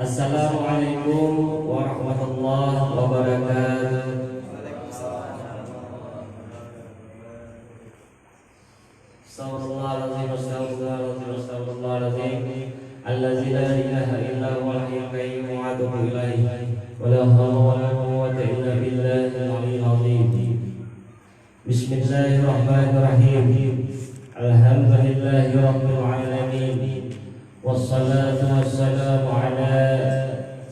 Assalamualaikum warahmatullahi wabarakatuh. Astagfirullahaladzim, astagfirullahaladzim, astagfirullahaladzim. Allazi la ilaha illa huwal hayyul qayyum wa atubu ilaihi. Wa la hawla wa la quwwata illa billahil aliyyil azim. Bismillahirrahmanirrahim. Alhamdulillahi rabbil alamin. Wassalatu wassalamu ala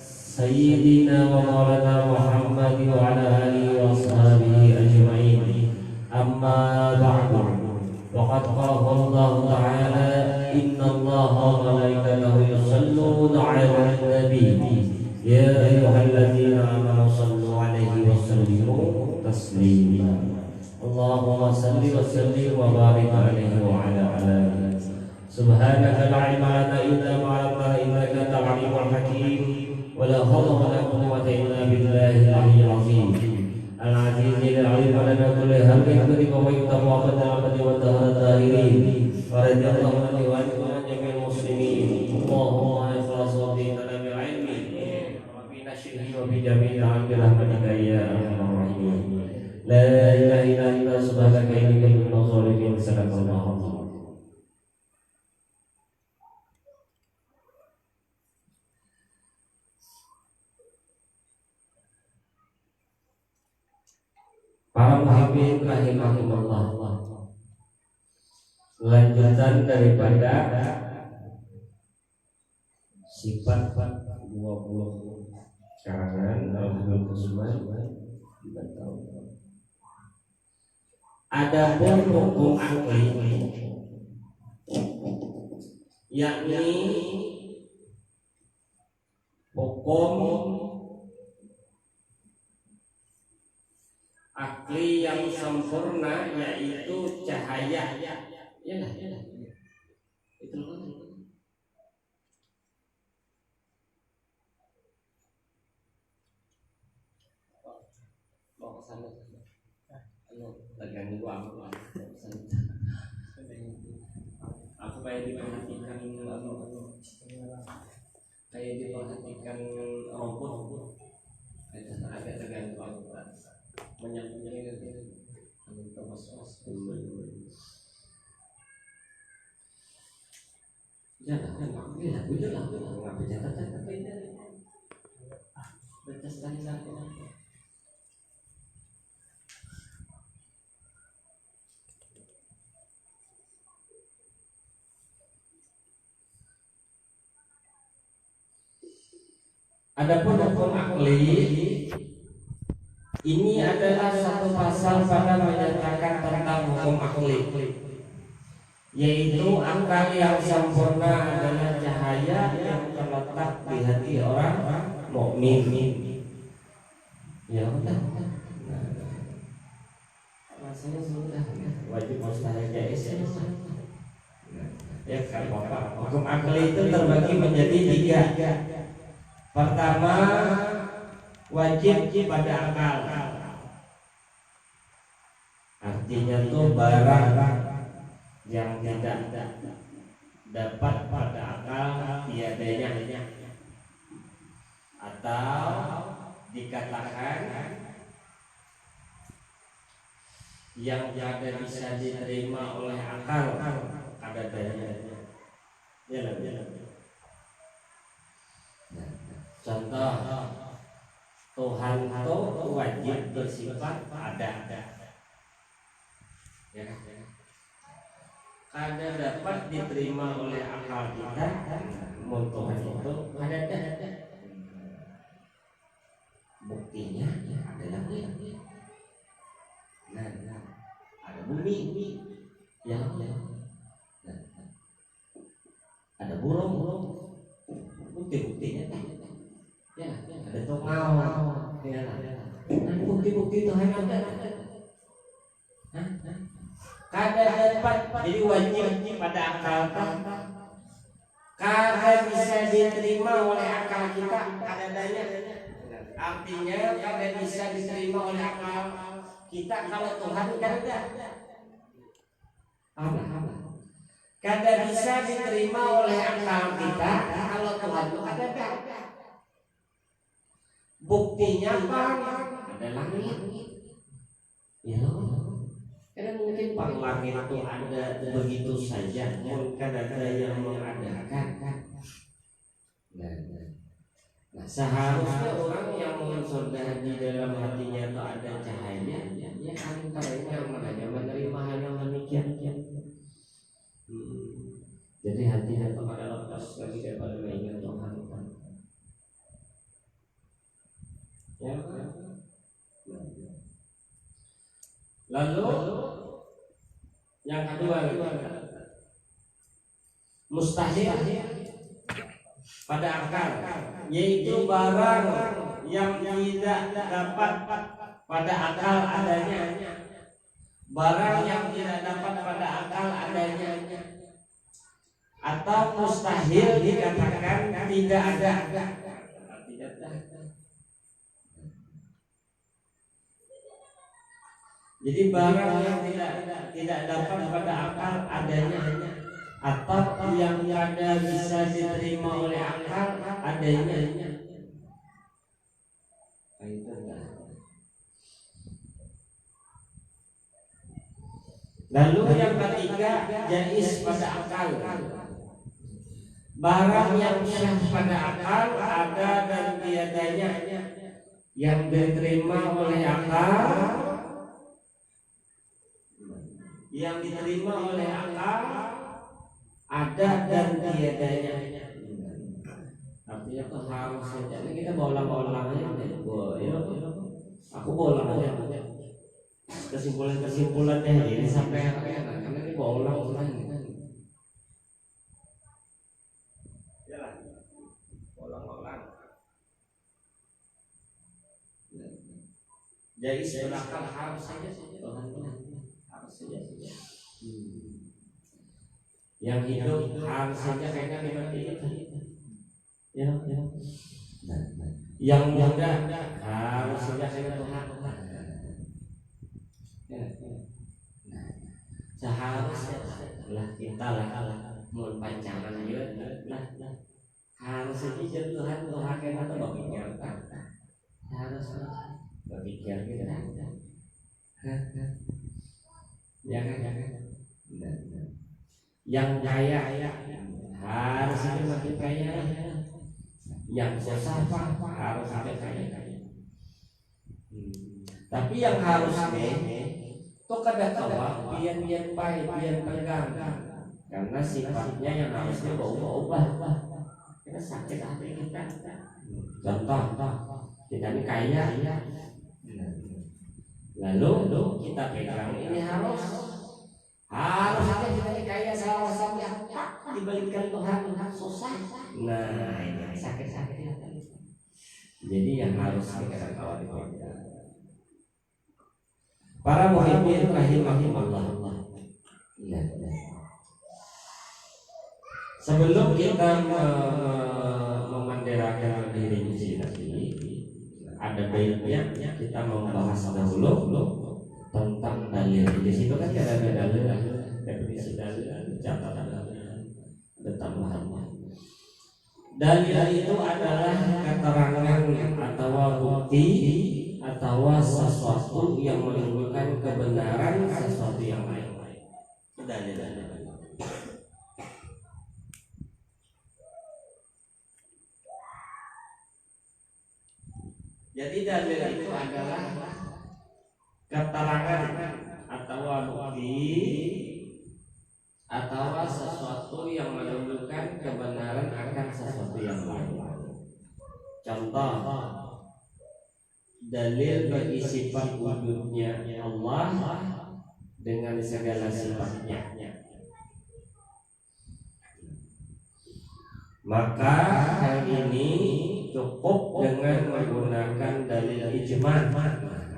sayyidina wa maulana Muhammad wa ala alihi wa sahbihi ajma'in. Amma ba'du. Waqad qala Allah ta'ala innallaha wa malaikatahu yusalluna 'alan nabi ya ayyuhalladzina amanu sallu 'alaihi wa sallimu taslima. Allahumma salli wa sallim wa barik 'alaihi wa 'ala alihi. Subhanaka la ilma lana illa ma 'allamtana innaka antal 'alimul hakim. Wa la hawla wa la quwwata illa billahil 'aliyyil 'azim. Al-'azizil 'alim wa lana kulli hamdin wa yuqamu wa qadamati wa tahiri wa radiyallahu anhu wa an jami'il muslimin. Allahumma ikhlas wa bi talabil 'ilmi wa bi nashrihi wa bi jami'il 'ilmi rahmatika ya arhamar rahimin. La ilaha illa anta subhanaka inni kuntu minadh dhalimin. Sadaqallahu. Para muhibbin rahimahumullah, lanjutan daripada sifat 20 karangan Al-Habib Usman kita tahu. Adapun hukum akli, yakni hukum akli yang sempurna, yaitu cahaya. Yalah. Itu bawa ke sana. Lagi gua aku kayak diperhatikan kayak diperhatikan rumput. Ada tergantung aku menyambungnya gitu. Kita masuk dulu. Jangan lah, bujur lah, nggak berjalan tapi baca sekali lagi. Adapun hukum akli ini adalah satu pasal pada menyatakan tentang hukum akli, yaitu akal yang sempurna adalah cahaya yang terletak di hati orang mukmin. Ya udah. Rasanya sudah wajib mustahil jaiz ya. Ya kan Bapak. Hukum akli itu terbagi menjadi 3. Pertama, wajib pada akal. Artinya itu barang yang tidak dapat pada akal tiadanya, atau dikatakan yang tidak bisa diterima oleh akal ada dayanya. Ya. Contoh, Tuhan itu wajib bersifat ada. Ya. Kada dapat diterima oleh akal kita, Tuhan itu ada. Buktinya adalah ada bumi, ya. Ada burung, bukti-buktinya. Ya, ada tongau. Ya. Bukti-bukti Tuhan ada. Kada dapat, jadi wajib pada akal. Kada bisa diterima oleh akal kita, kada daya. Artinya kada bisa diterima oleh akal kita kalau Tuhan kada. Kada bisa diterima oleh akal kita kalau Tuhan itu kada. Buktinya apa? Ada langit. Ya, karena mungkin Pak langit itu ada begitu saja, kan ada yang mengadakan. Nah, seharusnya orang yang sudah di dalam hatinya itu ada cahaya, dia antaranya menerima hal yang demikian. Jadi hatinya itu pada lepas lagi daripada mengingat Tuhan. Ya. Lalu yang kedua mustahil pada akal, yaitu barang yang tidak dapat pada akal adanya, barang yang tidak dapat pada akal adanya, atau mustahil dikatakan tidak ada. Jadi barang yang tidak dapat pada akal adanya, atau yang ada bisa diterima oleh akal adanya. Lalu yang ketiga, jais pada akal. Barang yang syah pada akal ada dan tiadanya, yang diterima oleh akal, yang diterima oleh akal ada dan tiadanya. Artinya itu harus saja. Kita bolang-bolang aja. Aku bolang aja. Kesimpulannya ini sampai karena ini bolang-bolang. Yalah. Bolang-bolang. Jadi berakal harus saja Tuhan. Harus saja. Yang hidup harus saja kayaknya dimatiin. Ya. Yang muda harus saja kayaknya Tuhan. Seharusnya lah kita mau pancangan juga harus saja Tuhan kayaknya tuh berpikir harus berpikir gitu ya kan. Yang kaya harus makin kaya, yang susah harus kaya. Tapi yang harus itu kada tahu pian pai pian pegang, karena sifatnya yang harusnya berubah. Kita sakit hati kita. Contoh kita ini kaya, lalu kita pegang ini harus aja kita ini kaya sama-sama dibalikan Tuhan susah. Nah ini sakit hati. Jadi yang harus kita kawal itu para muhibbin rahimahumullah. Sebelum kita memandirakan diri ini, ada baiknya kita membahas dahulu tentang dalil. Di situ kan ada dalil, definisi dalil, catatan ada tambahan. Dalil itu adalah keterangan atau bukti atau sesuatu yang menunjukkan kebenaran sesuatu yang lain. Dalil. Jadi dalil itu adalah keterangan atau bukti atau sesuatu yang menunjukkan kebenaran akan sesuatu yang lain. Contoh, dalil bagi sifat wujudnya Allah dengan segala sifatnya. Maka hal ini cukup dengan menggunakan dalil ijma'.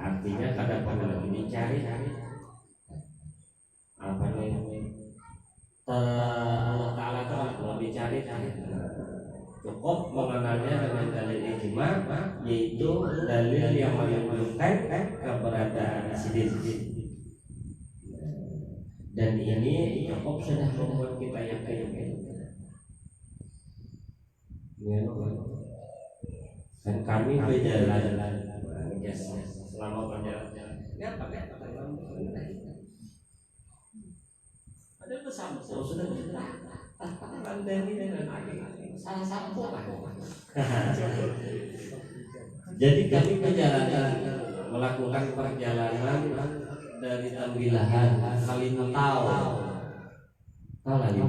Artinya kada perlu dicari apa nih Allah Ta'ala kalau dicari cukup mengenalnya dengan dalil ijma', yaitu dalil yang menunjukkan keberadaan sidir. Dan ini cukup sudah membuat kita yakin. Dan kami berjalan selama perjalanan. Apa? Ada pesan sudah salah satu. Jadi kami melakukan perjalanan dari Tambilahan Kalimantan. Tahu lagi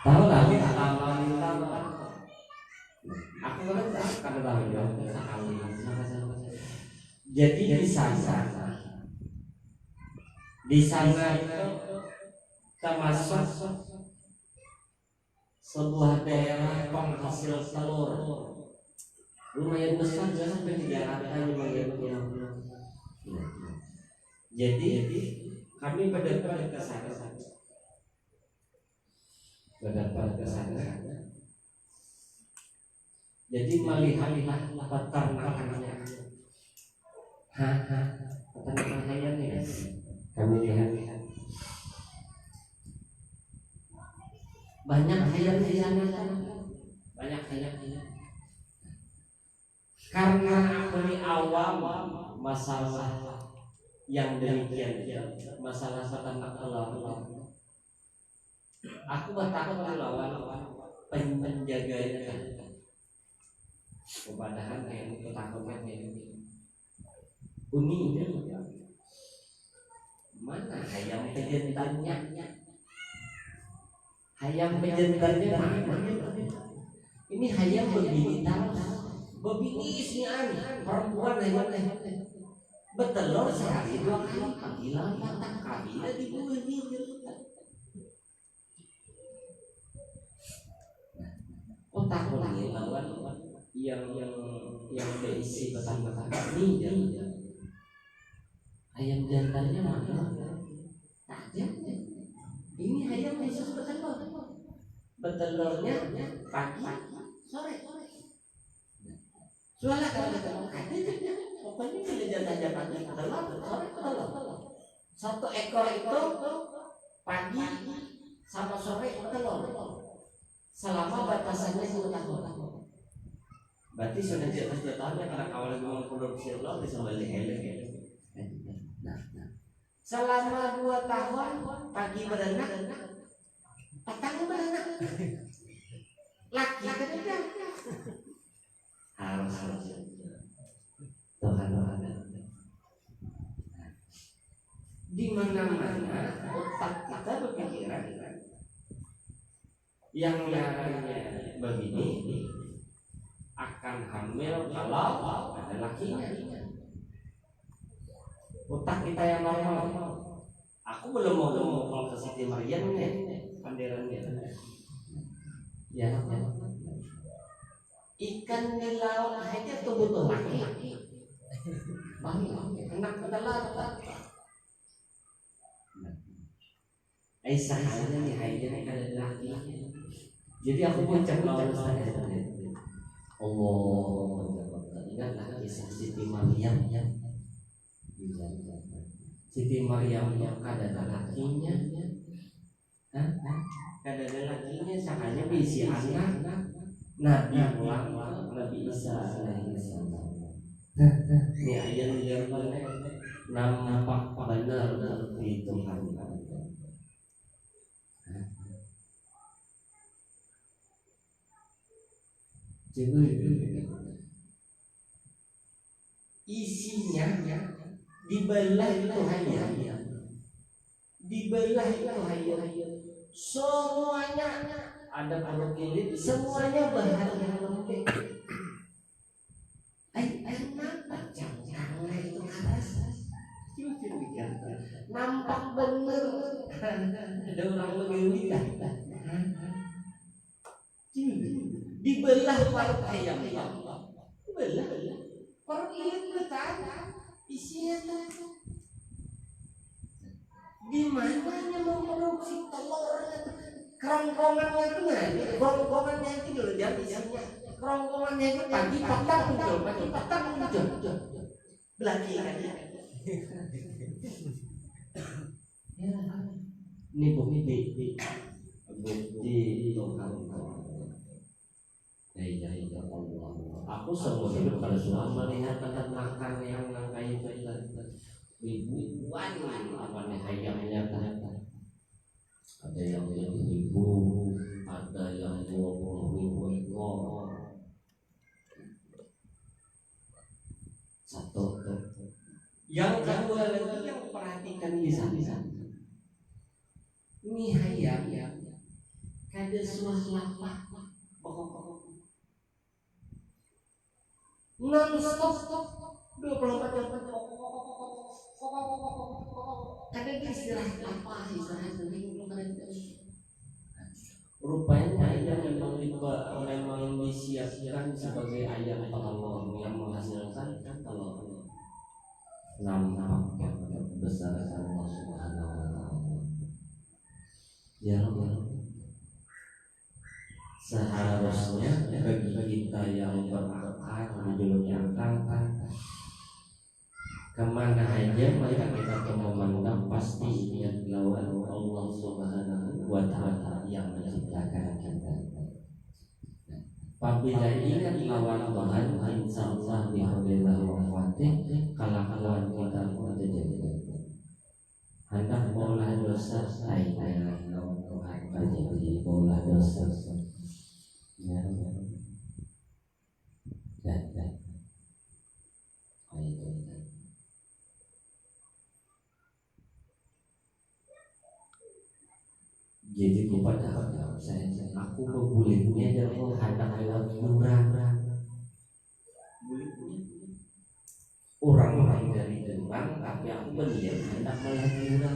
tahu lagi aku kan tahu ya. Jadi di sana itu termasuk sebuah daerah penghasil telur lumayan besar ya, sampai di Jakarta lumayan. Jadi kami berdapat ke sana. Jadi melihat peternakannya. Peternakan ayam ya. Kami lihat banyak ayam di sana. Banyak ayam. Karena dari awal masalah yang demikian, masalah peternak telur. Aku bertakut melawan penjaganya. Padahal yang itu takutnya uni mana ayam pejantannya? Ayam pejantannya mana? Ini ayam berbini berbini isian perempuan ayam bertelur sehari 2 kali, panggilan 4 kali di bulan ini. Takut lawan yang berisi betan-betan ini ayam jantannya mana? Tajam. Ini ayam khusus bertelur. Bertelurnya pagi, sore. Soalnya kalau ada pokoknya pilih jantan bertelur, sore bertelur. 1 ekor itu pagi sama sore bertelur. Selama batasannya 1 tahun. Berarti sudah di atas 2 tahun ya, karena awalnya mau produksi telur bisa balik elek. Selama 2 tahun pagi beranak, petang beranak. Laki kan tidak. Harus Tuhan. Di mana-mana otak kita berpikiran yang nyarinya begini akan hamil kalau ada lakinya. Otak kita yang normal. Aku belum mau ngomong ke Siti Maryam nih, panderannya. Ya. Ikan di laut aja tuh butuh laki. Enak telur. Aisyah nih hayanya ada lakinya. Jadi aku ucap lawan Ustaz. Allah, ingatlah kisah Siti Maryam. Siti Maryam yang kada ada lakinya. Kada ada lakinya, sakanya berisi anak. Nabi Muhammad, Nabi Isa alaihi salam. Ini ayat yang nampak benar di Tuhan. Isinya dibelah itu hayat, dibelah itu hayat. Semuanya ada protein, semuanya bahan yang lembek. Kenapa jangan itu keras? Nampak bener. Ada orang begini kan? Dibelah perut ayam, dibelah. Perut ikan betan, isinya tuh. Di mananya mau produksi telur? Kerongkongannya itu nggak? Kerongkongannya itu dulu jangan isinya. Kerongkongannya itu pagi petang muncul, belaki kan? Ini bukti Tuhan. Aku seumur hidup kalau sudah melihat tempat makan yang kayak ribuan apa nih ayamnya, ada yang 1.000, ada yang 20.000 ekor satu. Yang kedua lagi yang perhatikan di sana, ini ayam kada suah-suah non-stop 24 jam kada istirahat apa istirahat rupanya ayam memang disiapkan sebagai ayam Allah yang menghasilkan kalau nampak besar Allah Subhanahu wa taala. Ya seharusnya bagi kita yang berakal di dunia akal, kemana aja maka kita memandang pasti ingat lawan Allah Subhanahu wa taala yang menciptakan kita. Apabila ingat lawan Tuhan, insyaallah bihaulillah wa quwwatih, kalakalan kita akan jadi. Hendak maulah dosa saya lawan Tuhan jadi maulah dosa. Ya. Jadi kepada saya aku berbulitnya jauh hendak lewat murah orang dari Demak, tapi aku berdiam hendak melihat murah.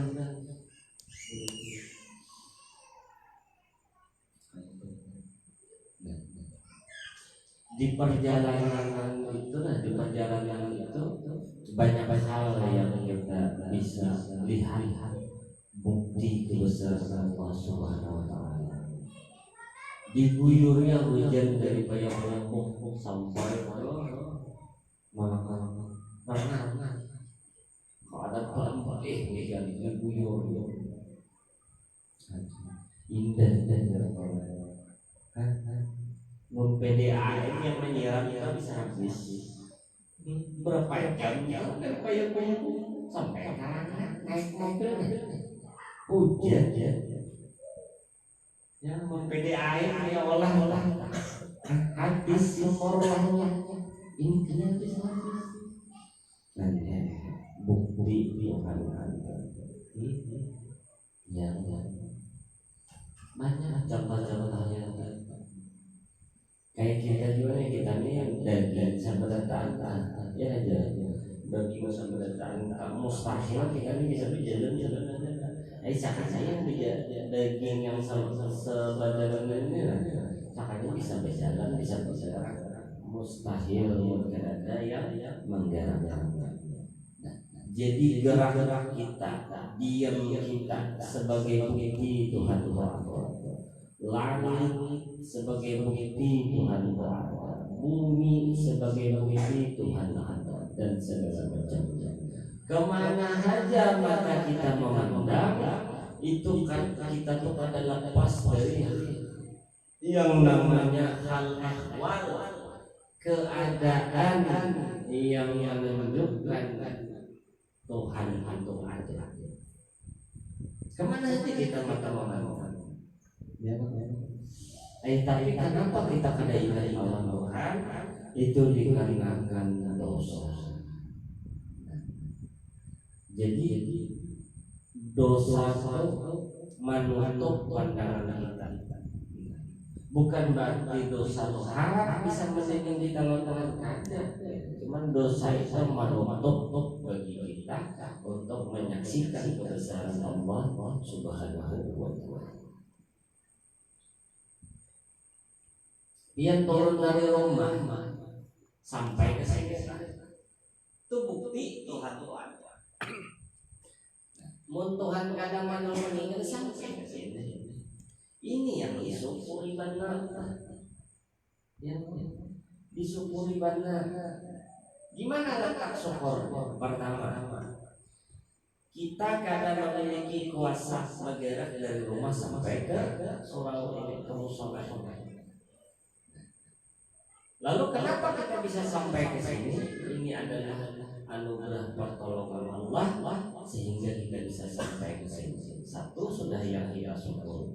Di perjalanan itu banyak hal yang kita bisa lihat bukti kebesaran Allah Subhanahu wa taala. Diguyurnya hujan dari bayang-bayang sampai malam kalau ada pelan hujan diguyur indah mun PDAM yang menyiram kita bisa habis berapa jam dari bayang-bayang sampai naik mobil hujan ya mun PDAM ya olah habis semorlah ini kena habis dan bukti Tuhan yang banyak contoh-contohnya kayak kita juga nih, kita nih daging sambalatan ya aja daging sambalatan mustahil kita nih bisa berjalan saya bisa daging yang sebadan ini makanya bisa berjalan bisa bergerak mustahil mungkin ada yang menggerakkan. Jadi gerak-gerak kita, diam kita sebagai bukti Tuhan langit sebagai bukti Tuhan bumi sebagai bukti Tuhan dan segala macamnya. Kemana saja mata kita memandang itu kan kita tuh adalah lepas dari yang namanya hal ehwal keadaan yang menunjukkan Tuhan itu ada. Kemana saja kita mata memandang. Ya, tapi kenapa kita kada ingat Allah Tuhan? Itu dikarenakan dosa. Jadi dosa itu menutup pandangan kita. Bukan berarti dosa haram bisa menjadikan kita lawan kada. Cuman dosa itu menutup bagi kita untuk menyaksikan kebesaran Allah Subhanahu wa taala. Dia turun dari rumah sampai ke sini. Itu bukti Tuhan ada. Mun Tuhan kadang meninggal sampai ke sini. Ini yang disyukuri benar. Yang disyukuri benar. Gimana letak syukur? Pertama, kita kadang memiliki kuasa bergerak dari rumah sampai ke surau ini ke musola. Lalu kenapa kita bisa sampai ke sini? Ini adalah anugerah pertolongan Allah sehingga kita bisa sampai ke sini. Satu sudah yang kita syukur.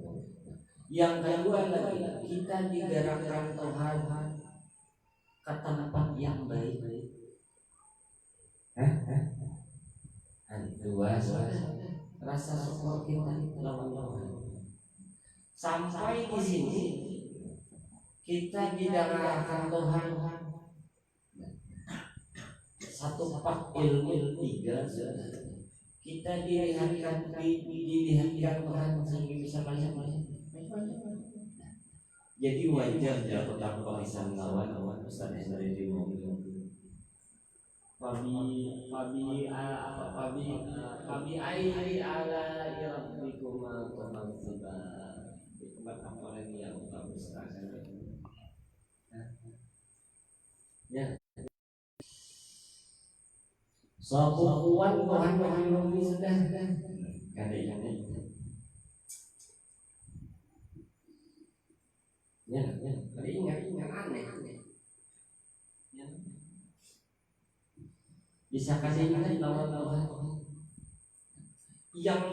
Yang kedua lagi kita digerakkan Tuhan ke tempat yang baik. Dua sudah rasa syukur kita lawan Tuhan. Sampai di sini kita didarahkan Tuhan satu pak ilmu tiga kita dilihatkan Tuhan sehingga bisa melihat. Jadi wajar ya tentang barisan lawan Ustaz dari di mobil. Fabi ai ala rabbikum tukadziban. Tempat apa lagi yang bagus rasanya? Ya. Sopuan Tuhan menghilangkan sudah. Kada yang ya, kada ingat aneh. Ya. Bisa kasih ingat lawan Tuhan. Yang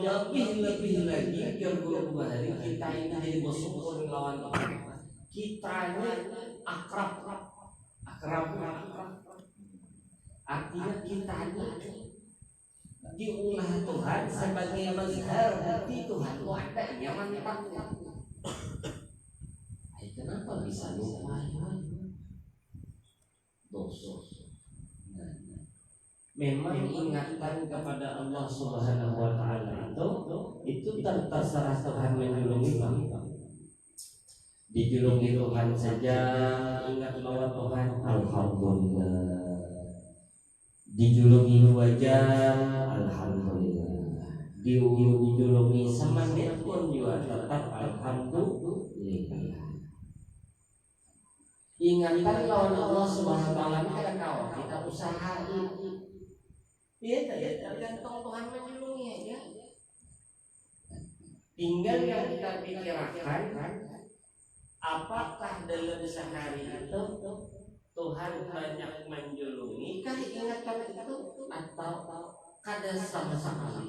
lebih lagi biar dua hari kita ini jadi bersyukur lawan Tuhan. Kita ini akrab. Artinya kita ini diulah Tuhan sebagai mazhar bukti Tuhan itu ada yang mantapnya. Kenapa bisa lupa dosa? Memang ingatan kepada Allah Subhanahu wa taala itu terserah Tuhan menjulungi kami. Dijulungi Tuhan saja ingat lawan Tuhan, alhamdulillah. Dijulungi 2 jam, alhamdulillah. Dijulungi semenit pun juga tetap alhamdulillah. Ingatan lawan Allah Subhanahu wa taala kita kawan, kita usahain. Tergantung Tuhan menjulungi aja. Tinggal yang kita pikirkan, apakah dalam sehari itu Tuhan banyak menjulungi kali ingatan itu atau kada sama-sama?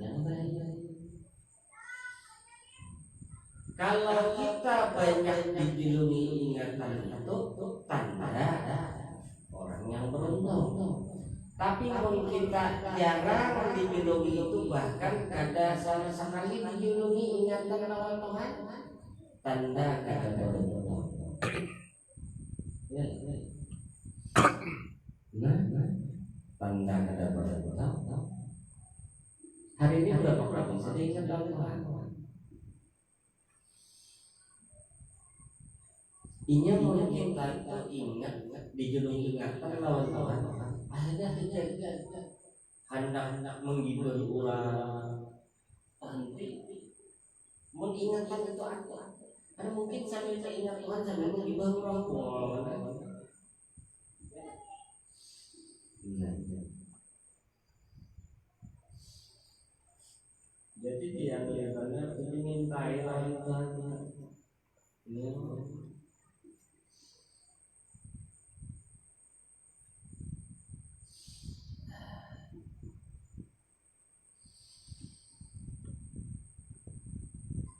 Yang baik. Kalau kita banyak dijulungi ingatan itu tanda orang yang beruntung. Tapi kalau kita jarang dijulungi itu bahkan kada sama sekali dijulungi ingatan lawan Tuhan, tanda kada beruntung. Tanda kada beruntung. Hari ini berapa kali saya ingat lawan Tuhan? Inya mau kita ingat dijulungi ingatan lawan Tuhan. Ada hendak menghibur orang nanti mengingatan itu apa? Karena mungkin sambil ingat Tuhan sambil menghibur orang. Jadi dia kelihatannya dimintai lawan Tuhan.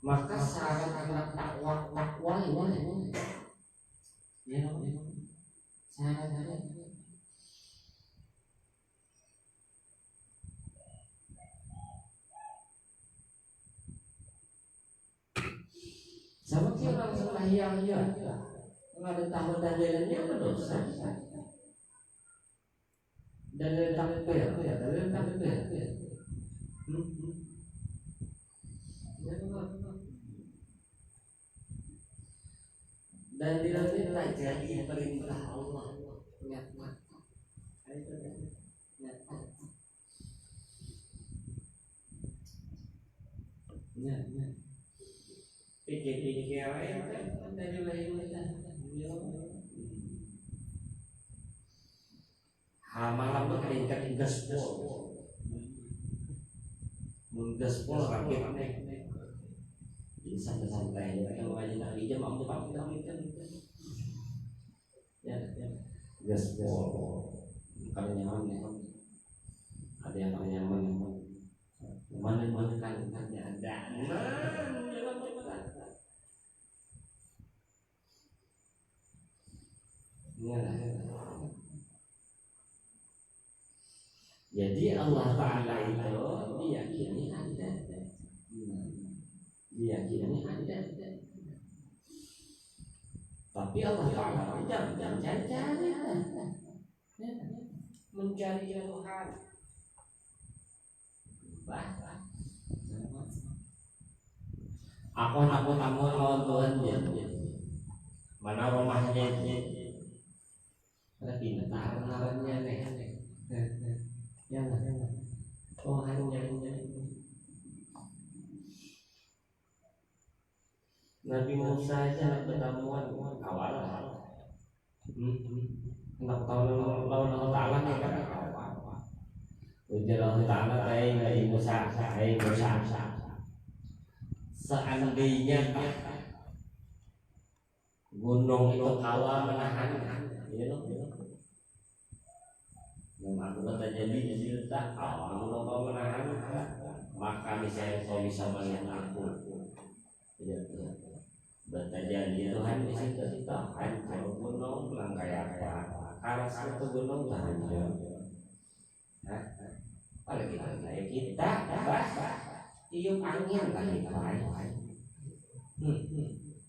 Maka syarat anak takwa ini ya syarat sama sih orang sembahyang ya nggak ada tahu dalilnya berdosa. Dalil takbir dan dilanjutkan jadi perintah Allah nyata. Pikir-pikir dari lain malam berkeringkat gaspol rakit jadi santai-santai kalau aja nak jam 4 kita gaspol kalau nyaman ya ada yang nyaman mana kan ada jadi Allah Ta'ala itu diyakini ada tapi Allah Ta'ala jangan cari mencari Tuhan aku tamu lawan Tuhan mana rumahnya ada pintar lawannya nih ya Tuhannya Nabi Musa aja ketemuan awal nak tahu lawan Ta'ala nih kan ujar Allah Ta'ala Nabi Musa seandainya gunung itu kawa menahan memang kata jadi tak gunung kawa menahan maka misalnya kau bisa melihat aku bertajali Tuhan di situ kita hancur gunung bilang kayak apa karas itu gunung hancur kalau kita tiup angin lagi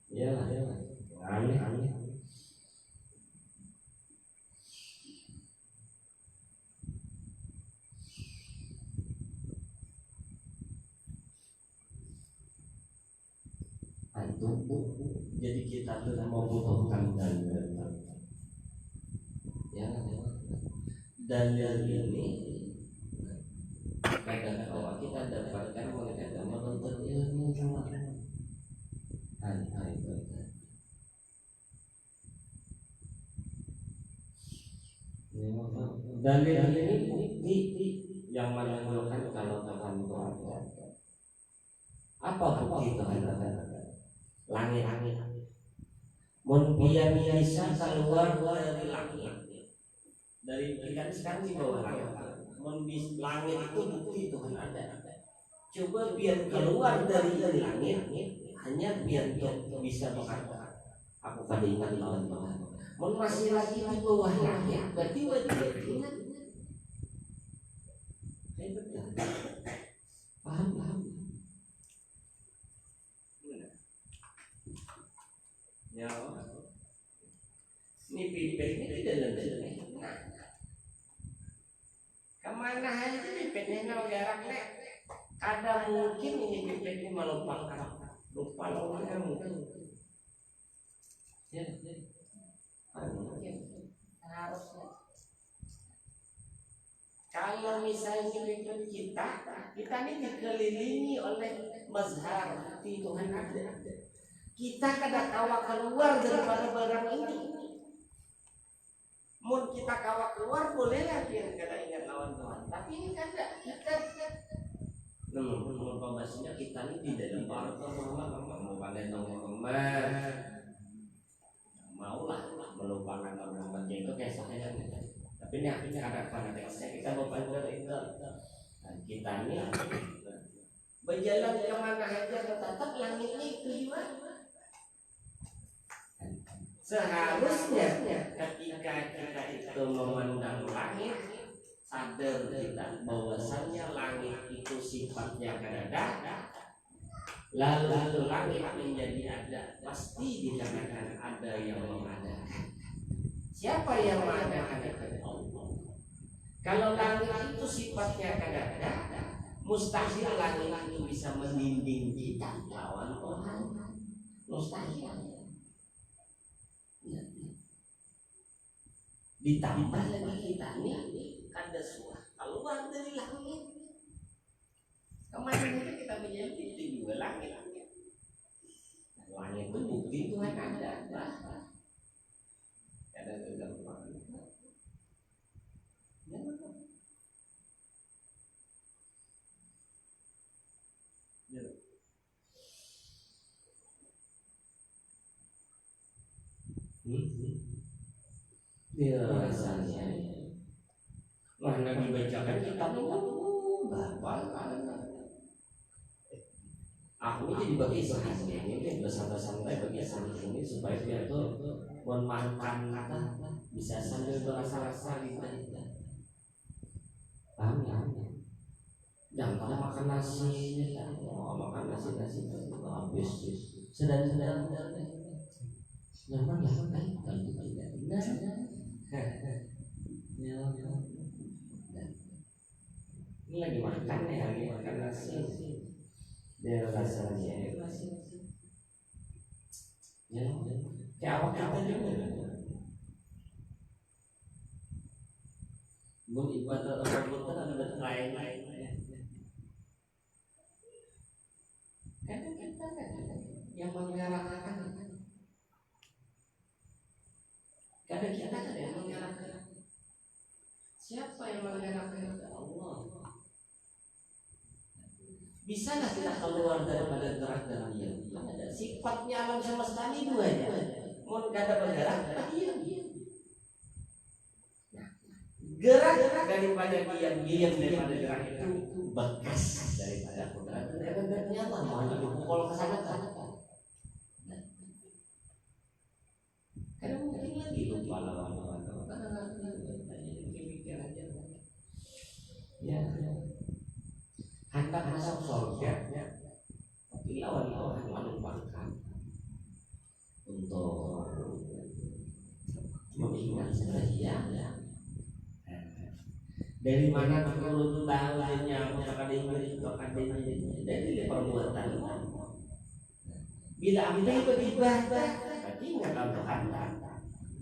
ya aneh jadi kita tidak membutuhkan dalil ini kadang-kadang kita dapatkan mereka menuntut ilmu cuma dalil ini bukti yang menunjukkan kalau Tuhan itu ada. Apa bukti Tuhan ada? Langit. Mun bisa keluar dari langit. Dari kita sekarang di bawah langit. Mun langit itu bukti Tuhan ada. Coba biar keluar dari langit, hanya biar bisa berkata, aku pada ingat lawan Tuhan. Mun masih lagi di bawah langit, berarti wajib ingat. Paham? Ya, ini pipet ini tidak lendir. Kemana aja pipetnya nol jaraknya? Ada mungkin ini pipet ini melupakan, lupa lawannya mungkin. Ya, mungkin harusnya. Kalau misalnya pipet kita ini dikelilingi oleh mazhar Tuhan ada. Kita kada kawa keluar daripada barang ini. Mun kita kawa keluar bolehlah biar kada ingat lawan Tuhan. Tapi ini kada kita. Mun pembahasnya kita ini di dalam barang mau pandai teman maulah melupakan teman itu kayak saya. Tapi ini ada konteksnya kita mau pandai itu. Kita ini berjalan kemana aja tetap langitnya itu juga. Seharusnya ketika kita itu memandang langit, sadar kita bahwasannya langit itu sifatnya ada, lalu langit menjadi ada, pasti dikarenakan ada yang mengadakan. Siapa yang mengadakan itu? Allah. Kalau langit itu sifatnya ada, mustahil langit itu bisa membimbing kita lawan Tuhan. Mustahil. Ditambah lagi kita ini ada suara keluar dari langit. Kemarin kita menjadi itu juga langit. Langit itu bukti Tuhan ada. Ada kegagalan. Dia rasanya mana dibacakan kitab aku jadi bagi sahaja ini bersantai-santai bagi sahaja ini supaya dia tuh makan bisa sambil berasa-rasa gitu. Paham ya? Jangan pada makan nasi, makan nasi habis sedang nyaman lah kan tidak benar. Ini lagi makan ya, lagi makan nasi. Dia rasanya ya, kayak awak kita juga. Mun ibadah orang ada lain-lain ya. Kan yang mengarahkan. Kadang kita ada yang mengarahkan. Siapa yang mengarahkan? Allah. Bisa nggak kita keluar daripada gerak dalam diam? Ada sifatnya alam semesta ini dua aja. Mau nggak ada bergerak, diam. Gerak daripada diam daripada gerak itu bekas daripada kodrat. Ternyata mau dipukul ke sana kan? Kadang mungkin lagi lupa lawan-lawan. Ya. Hendak masuk surga, tapi lawan-lawan melupakan untuk mengingat saja. Dari mana turun tahunnya dari perbuatan. Bila ambil beribadah, berarti ingat Tuhan.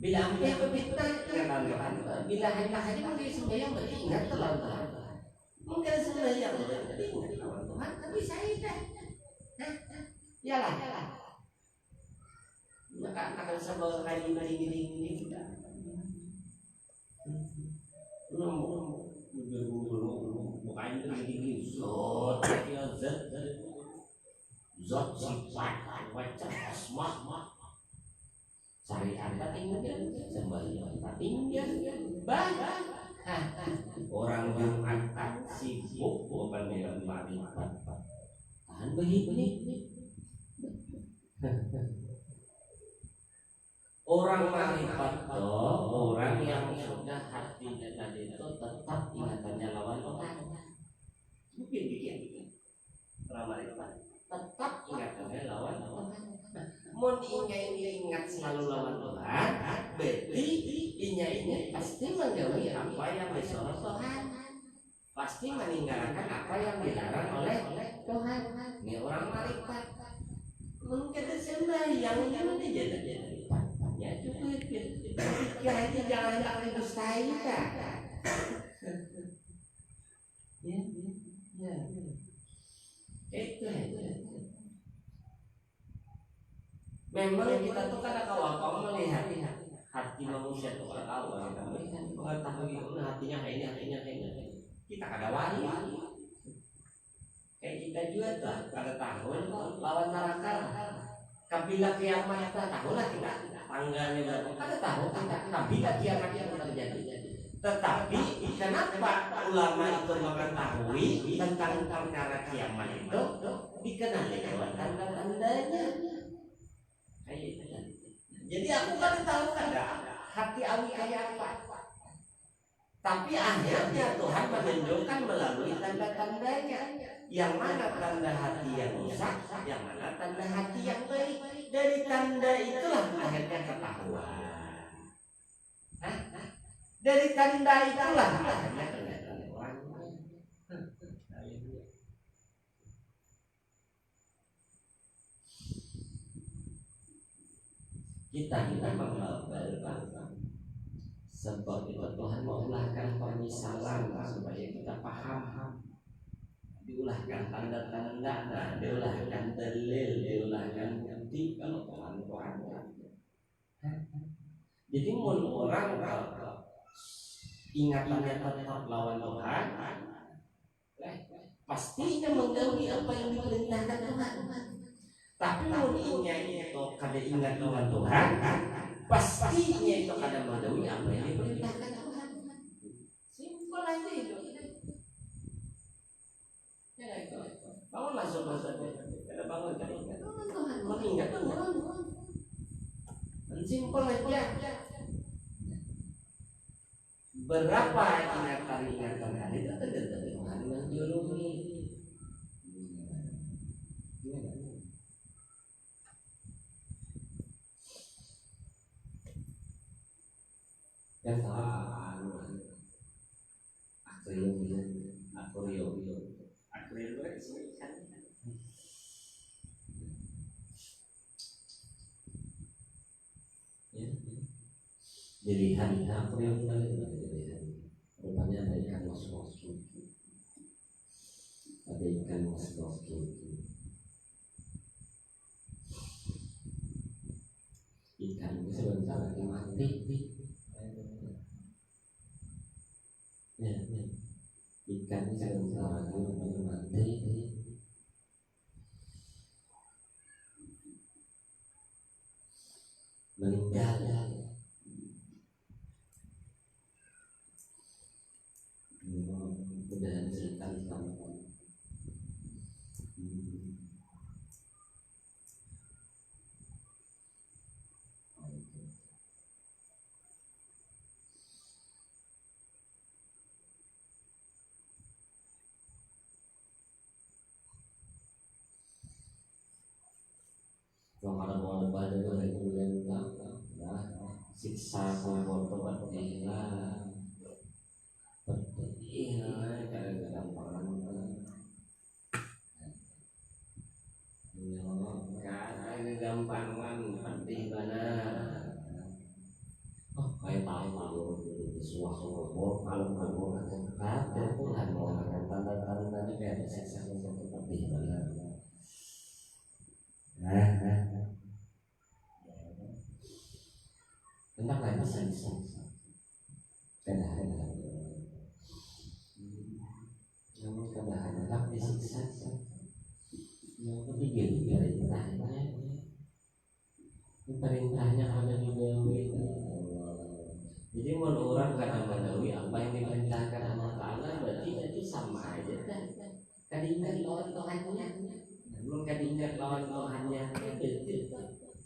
Bila ambil berfitnah, ingat Tuhan. Bila hendak haji mungkin sembahyang, berarti ingat Tuhan. Mungkin sembahyang berarti ingat Tuhan, tapi saya dah. Yalah. Maka akan sebuah kali-kali kita. Bukan itu gini zat sifat wajah asma syariat tinggal sembahyang tinggal banyak orang yang akan sibuk bukan dengan marifat tahan begini orang marifat orang yang sudah hatinya tadi itu tetap ingatannya lawan Tuhan. Mungkin orang marifat tetap ingatannya lawan Tuhan. Mau ingat selalu lawan Tuhan, berarti ini pasti menjauhi apa yang disorot Tuhan. Pasti meninggalkan apa yang dilarang oleh Tuhan. Ini orang marifat. Mungkin sembahyang yang jadi ya juga pikir aja jangan mustahil kan ya itu memang kita tuh kan kawal melihat hati manusia tuh kalau awal kita melihat mengetahui hatinya kayak ini kita kada wali kayak kita juga tuh kada tahun lawan neraka kabila kiamat tahu lah kita tanggalnya berapa kada tahu kita kabila kiamat yang terjadi. Tetapi kenapa ulama itu mengetahui tentang perkara kiamat itu dikenali lewat tanda-tandanya kayak itu. Jadi aku kan tahu kada hati awi kayak apa. Tapi akhirnya Tuhan menunjukkan melalui tanda-tandanya. Yang mana tanda hati yang rusak, yang mana tanda hati yang baik. Dari tanda itulah akhirnya ketahuan. Dari tanda itulah akhirnya kelihatan orangnya. Kita mengabarkan sebab itu Tuhan mengulahkan permisalan supaya kita paham. Diulahkan tanda-tanda, diulahkan dalil, diulahkan bukti kalau Tuhan. Jadi mau orang ingatannya tetap lawan Tuhan, pastinya mengganggu apa yang diperintahkan Tuhan. Tapi mau ingat itu kada ingat lawan Tuhan, pastinya itu akan pada mengetahui apa yang diperintahkan Tuhan. Simpel aja itu. Ya itu. Bangunlah saudara. Kita bangun kali ini. Tuhan mengingat Tuhan. Simpel aja. Berapa ingatan tadi itu tergantung Tuhan menjulungi. Yang salah akuarium kan ya dilihat akuarium kali rupanya ada ikan masuk ada ikan masuk ikan itu sebentar lagi mati ya ikan ini sebentar lagi mati meninggal udah cerita selama kalau mau pada kemudian siksa kubur kebatilan kadang-kadang pangan gampangan penting mana kayak tahu suatu kubur kalau kubur ada Tuhan mengatakan tanda-tandanya kayak siksa kubur kebatilan tentang lain siksa kadang-kadang namun kadang-kadang disiksa yang ketiga juga perintahnya ada di bawah. Jadi menurut orang karena mengetahui apa yang diperintahkan Allah Ta'ala berarti itu sama aja kan kadingat lawan Tuhannya belum kadingat lawan Tuhannya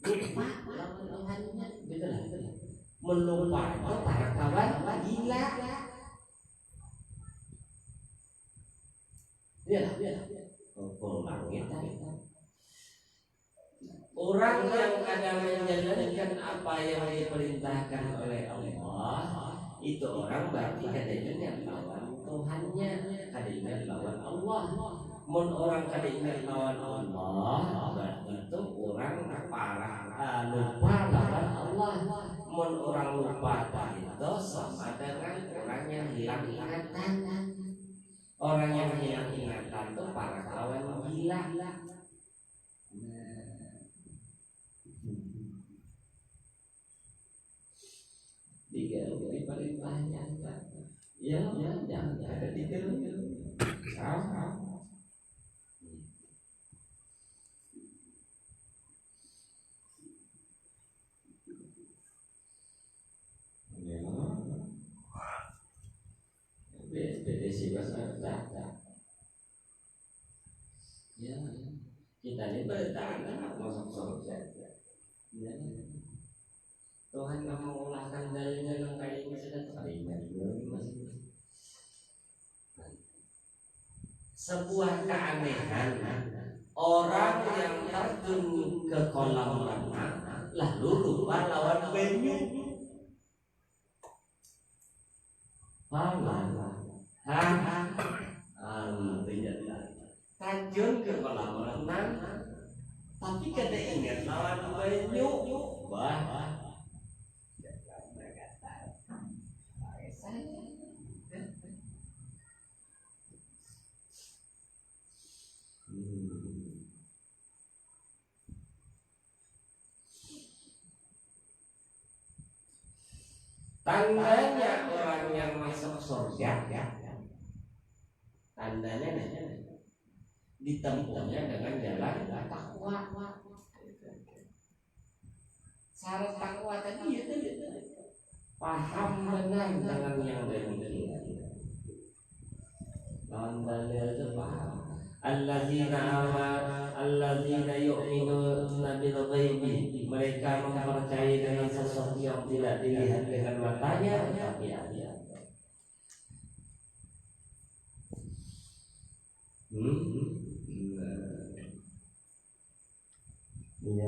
lupa lawan Tuhannya betul melupa itu para kawan gila orang yang kadang menjalankan apa yang diperintahkan oleh Allah itu orang berarti kadang lawan Tuhannya kadang lawan Allah. Mun orang kadang lawan Allah berarti itu orang parah lupa lawan Allah. Mun orang lupa itu sama dengan orang yang hilang ingatan. Orang yang hilang ingatan itu para kawan gila. Tiga paling banyak ya jangan ada tiga beda sih bahasa ya kita ini bertahan masuk surga ya Tuhan nggak mengulahkan dalilnya yang kayak ini sudah teringat masih sebuah keanehan orang yang terjun ke kolam renang lalu lupa lawan penyu terjun ke kolam renang tapi kada ingat lawan penyu tandanya orang yang masuk surga tandanya ditempuhnya dengan jalan takwa. Syarat takwa tadi ya paham benar dengan yang demikian. Lawan dalil itu paham. Alladzina yu'minuna bil ghaibi, mereka mempercayai dengan sesuatu yang tidak dilihat dengan matanya tapi ada. Ini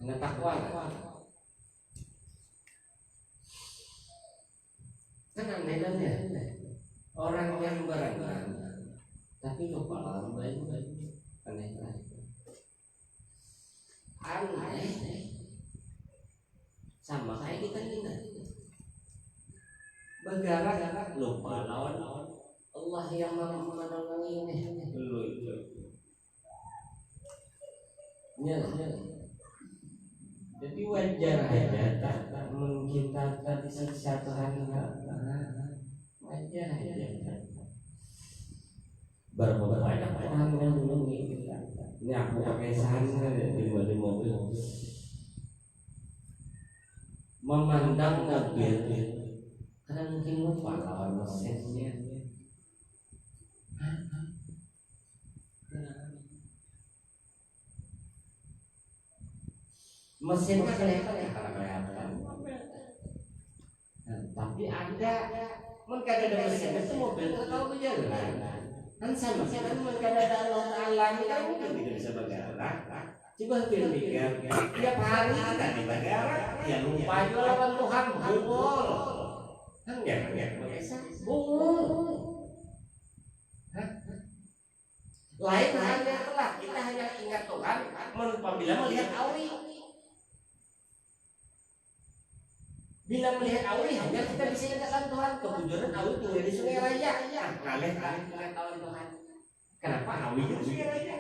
karena takwa kan aneh-aneh orang yang beramal tapi lupa baik-baik aneh-aneh sama kayak kita ini bergerak lupa lawan Allah yang menolong ini ya. Jadi wajar aja tak mengkhianati satu hari wajar aja. Berapa banyak orang yang melindungi kita. Ini aku pakai sandal di mobil. Memandang mobil karena mungkin lupa lawan mesinnya. Mesinnya kelihatan, tapi ada ada mesin itu mobil terlalu berjalan. Kan sama kan ada Allah Taala kan mungkin tidak bisa bergerak. Coba pikir, tiap hari kita di bergerak, ya lupa juga lawan Tuhan, bungul. Kan ya, bungul. Lain halnya telah kita hanya ingat Tuhan, apabila melihat auri. Bila melihat auri hanya kita bisa ingatkan Tuhan. Kebujuran auri tinggal di Sungai Raya. Ngalih Tuhan. Kenapa auri di Sungai Raya?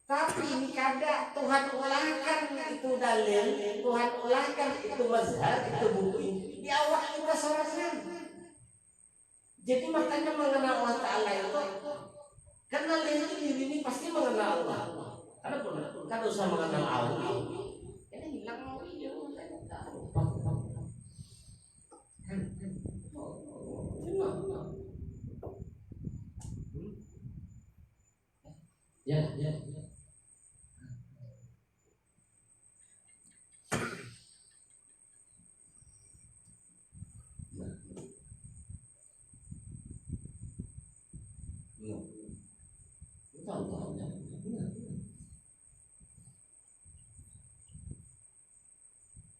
Tapi ini kada Tuhan ulahkan itu dalil, Tuhan ulahkan itu mazhar, itu buku ini di awal kita sorangan. Jadi makanya mengenal Allah Taala itu kenal itu diri ini pasti mengenal Allah. Karena kan usah mengenal auri. Ini hilang auri ya. Ya.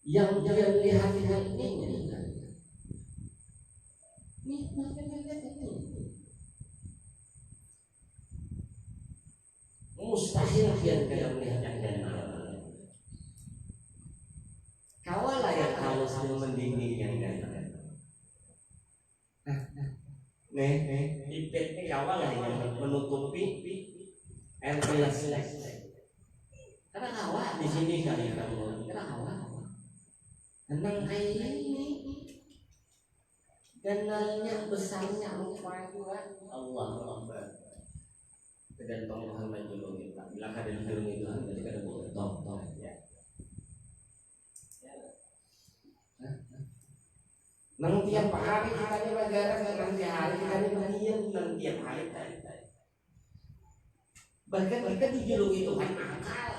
Yang dia lihat ini mustahil dia tidak melihat yang lain. Kawalah yang kalau sambil mendingin yang lain. Nih, ipet ini kawal yang menutupi air gelas. Karena kawal di sini kali kamu. Karena kawal. Tenang kayak ini. Kenalnya besarnya Allah Akbar. Tergantung Tuhan menjulungi kita. Bila ada dijulungi Tuhan, berarti ada bohong. Ya. Nang tiap hari kita di negara, nanti hari kita di dunia, nang tiap hari kita. Bahkan kita dijulungi Tuhan akal.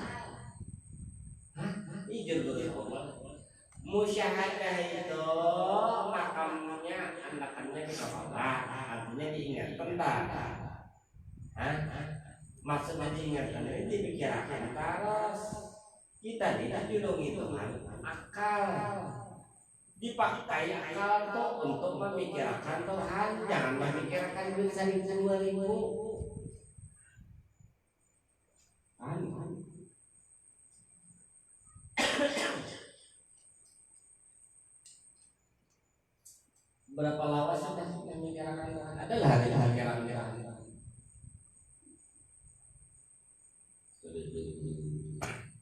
Dijulungi Allah. Musyahadah itu makamnya anakannya kita salah, artinya diingatkan tak? Maksudnya diingatkan ini dipikirkan terus. Kita tidak dijulungi Tuhan akal. Dipakai akal tuh untuk memikirkan Tuhan, jangan memikirkan duit 1.000-2.000. Berapa lawas sudah memikirkan Tuhan? Adalah pikiran.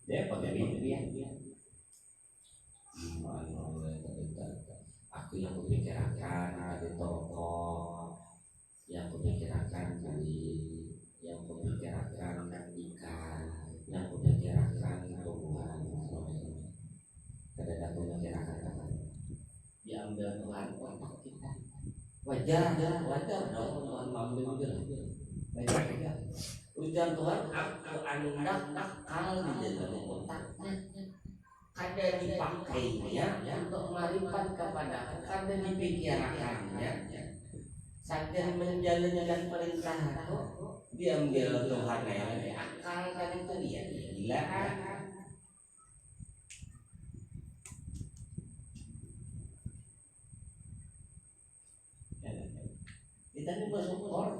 Dia pakai mimpi. yang kupikirkan ada toko, yang kupikirkan beli, yang kupikirkan ikan, yang kupikirkan tumbuhan, kadang kupikirkan diambil Tuhan otak kita. Wajar dong Tuhan mengambil juga. Wajar. Ujar Tuhan, aku anak nakal di dalam otaknya. Kada dipakainya untuk marifat kepada kada dipikirkannya. Sadar menjalankan perintah itu diambil Tuhan yang akal kan itu dia gila. Kita ini masuk orang.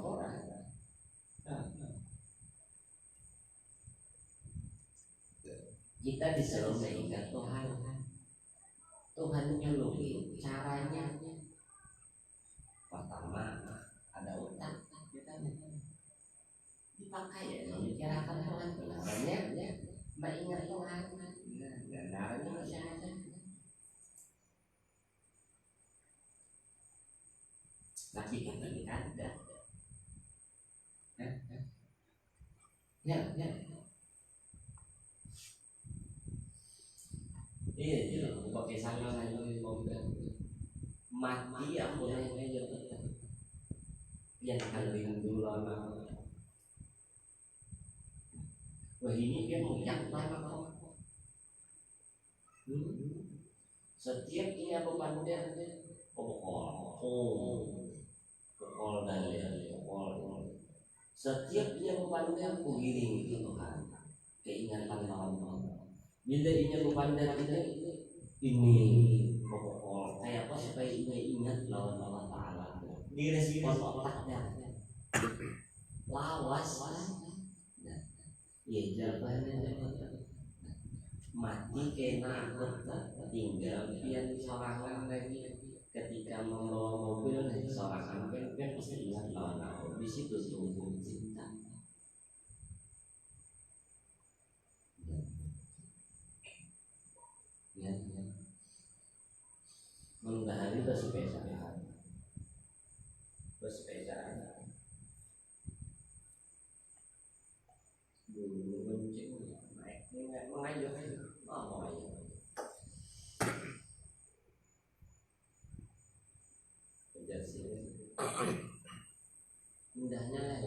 Kita disuruh mengingat Tuhan. Tuhan nyuluhi caranya. Pertama ada otak kita dipakai ya memikirkan Tuhan. Benarannya mengingat Tuhan. Benarannya masih ada. Tapi kita tidak ada. Ya. Iya, pakai sama lagi mobil. Mati aku nanya yang kalian dulu lama. Wah ini dia muyak lama kok. Setiap ini aku pandai pokol dari pokol. Setiap dia aku pandai aku giring itu Tuhan. Keingatan lama. Bila ini aku pandai ini pokok kayak apa supaya ini ingat lawan Allah Ta'ala direspon otaknya lawas ya jawabannya mati kena akut tinggal pian sorangan lagi ketika membawa mobil sorangan kan pasti ingat lawan Allah di situ tumbuh cinta. Mengenai bersepeda dulu mencing naik mengayuh mau penjelasan indahnya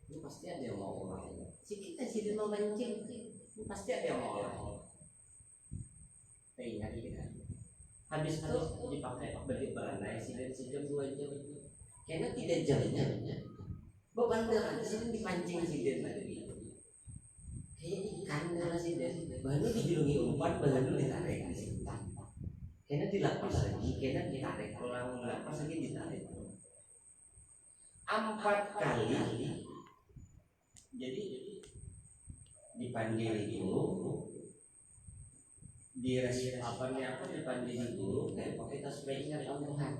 ini pasti ada yang mau orang si kita sih mau mencing pasti ada yang mau orang ingat kita habis itu dipakai beli beranai sejam 2 jam karena tidak jamnya beban berat sini dipancing siden tadi kayak ikan darah siden baru dijulungi umpan baru ditarik di situ karena dilepas lagi karena ditarik pulang lepas lagi ditarik 4 kali jadi dipanggil dulu dipandiri dulu kayak kita supaya ingat Tuhan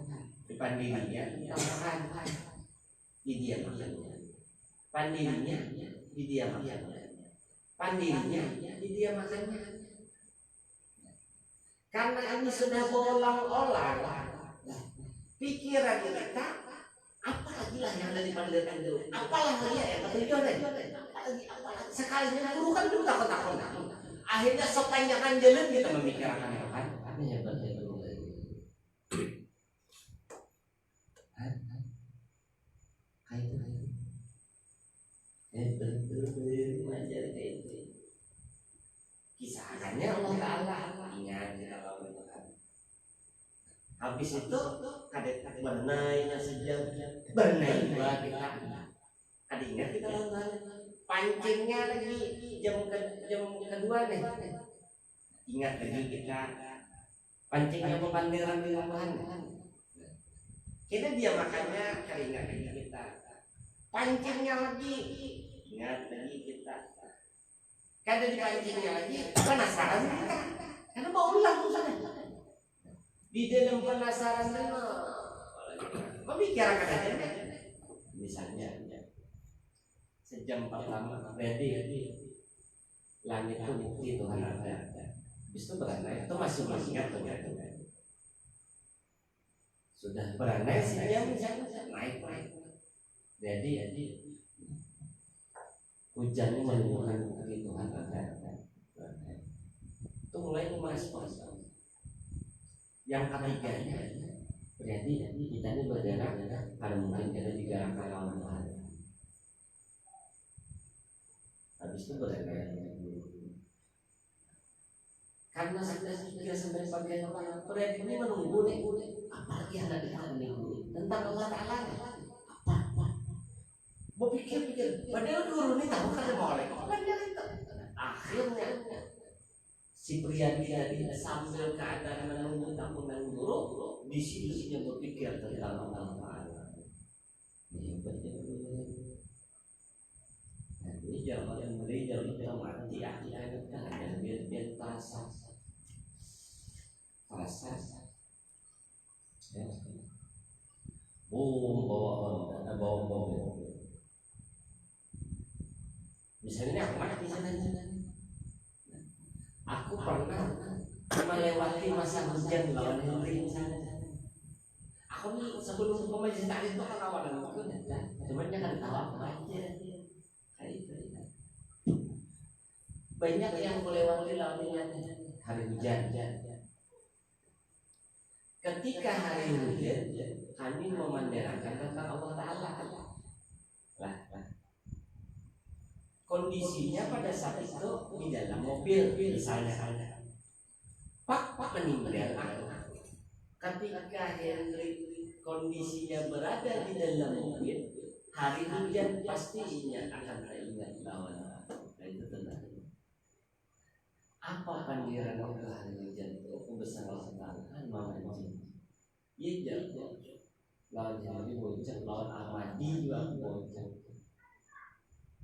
dipandirinya Tuhan didiamkan pandirinya didiamkan pandirinya didiamkan karena ini sudah berulang-ulang pikiran kita apalagi lah yang ada dipandirkan dulu apalagi ya tujuannya sekalinya guru kan dulu takut akhirnya sepanjangan jalan kita memikirkan Tuhan. Apa yang hebat itu? Kisahnya Allah Ta'ala ingat kalau Tuhan. Habis itu kadet bernainya sejam bernaik kita. Ada ingat kita pancingnya lagi jam kedua nih. Ingat lagi kita pancingnya pemandiran di Tuhan. Kita dia makannya keringat kita. Pancingnya lagi ingat lagi kita. Kada dipancingnya lagi penasaran kita. Karena mau ulang sana. Di dalam penasaran itu pemikiran kadang misalnya sejam pertama ready langit itu bukti Tuhan ada. Habis itu beranai itu masih ingat Tuhan. Sudah beranai siang naik. Jadi hujan ini menimbulkan kebutuhan agar itu mulai memasukkan. Yang ketiganya berarti kita ini berdarah karena mungkin kita juga akan lawan. Habis itu berdarah karena sudah 3 sampai 4 kali proyek ini menunggu nih apalagi yang ada di menunggu tentang Allah Ta'ala apa berpikir padahal dulu nih tahu kan mau oleh akhirnya si pria tadi sambil keadaan menunggu tampungan guru di situ dia berpikir tentang Allah Ta'ala. Ini jalan yang beri jalan kita mati akhirnya ada biar terasa ya. Bawa misalnya aku mati sana. Aku pernah melewati masa hujan lawan Henry misalnya. Aku nih sebelum pemain tadi itu kan awalan aku cuman jangan tahu apa aja. Banyak yang melewati lawan hari hujan. Ketika hari hujan, kami memandangkan tentang Allah Ta'ala. Kondisinya pada saat itu di dalam mobil misalnya Pak meninggal. Ketika Henry kondisinya berada di dalam mobil, hari hujan pastinya akan teringat lawan. Itu tenang. Apa pandiran Allah hari hujan itu? Aku besar kesalahan mama anjing. Iya jauh. Lawan Henry bocah, lawan Ahmadi juga bocah.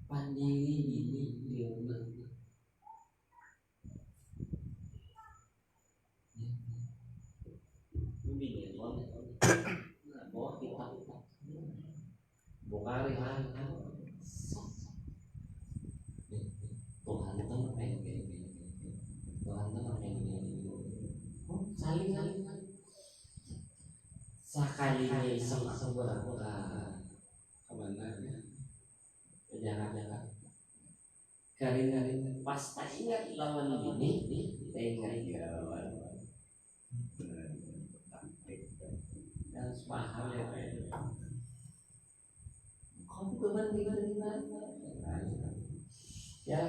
Pandiri ini dia bawa kita bukari Tuhan saling sekalinya iseng seberapa kemana jangan karena pas ingat lawan ini ingat lawan dan paham kamu kebandingan ya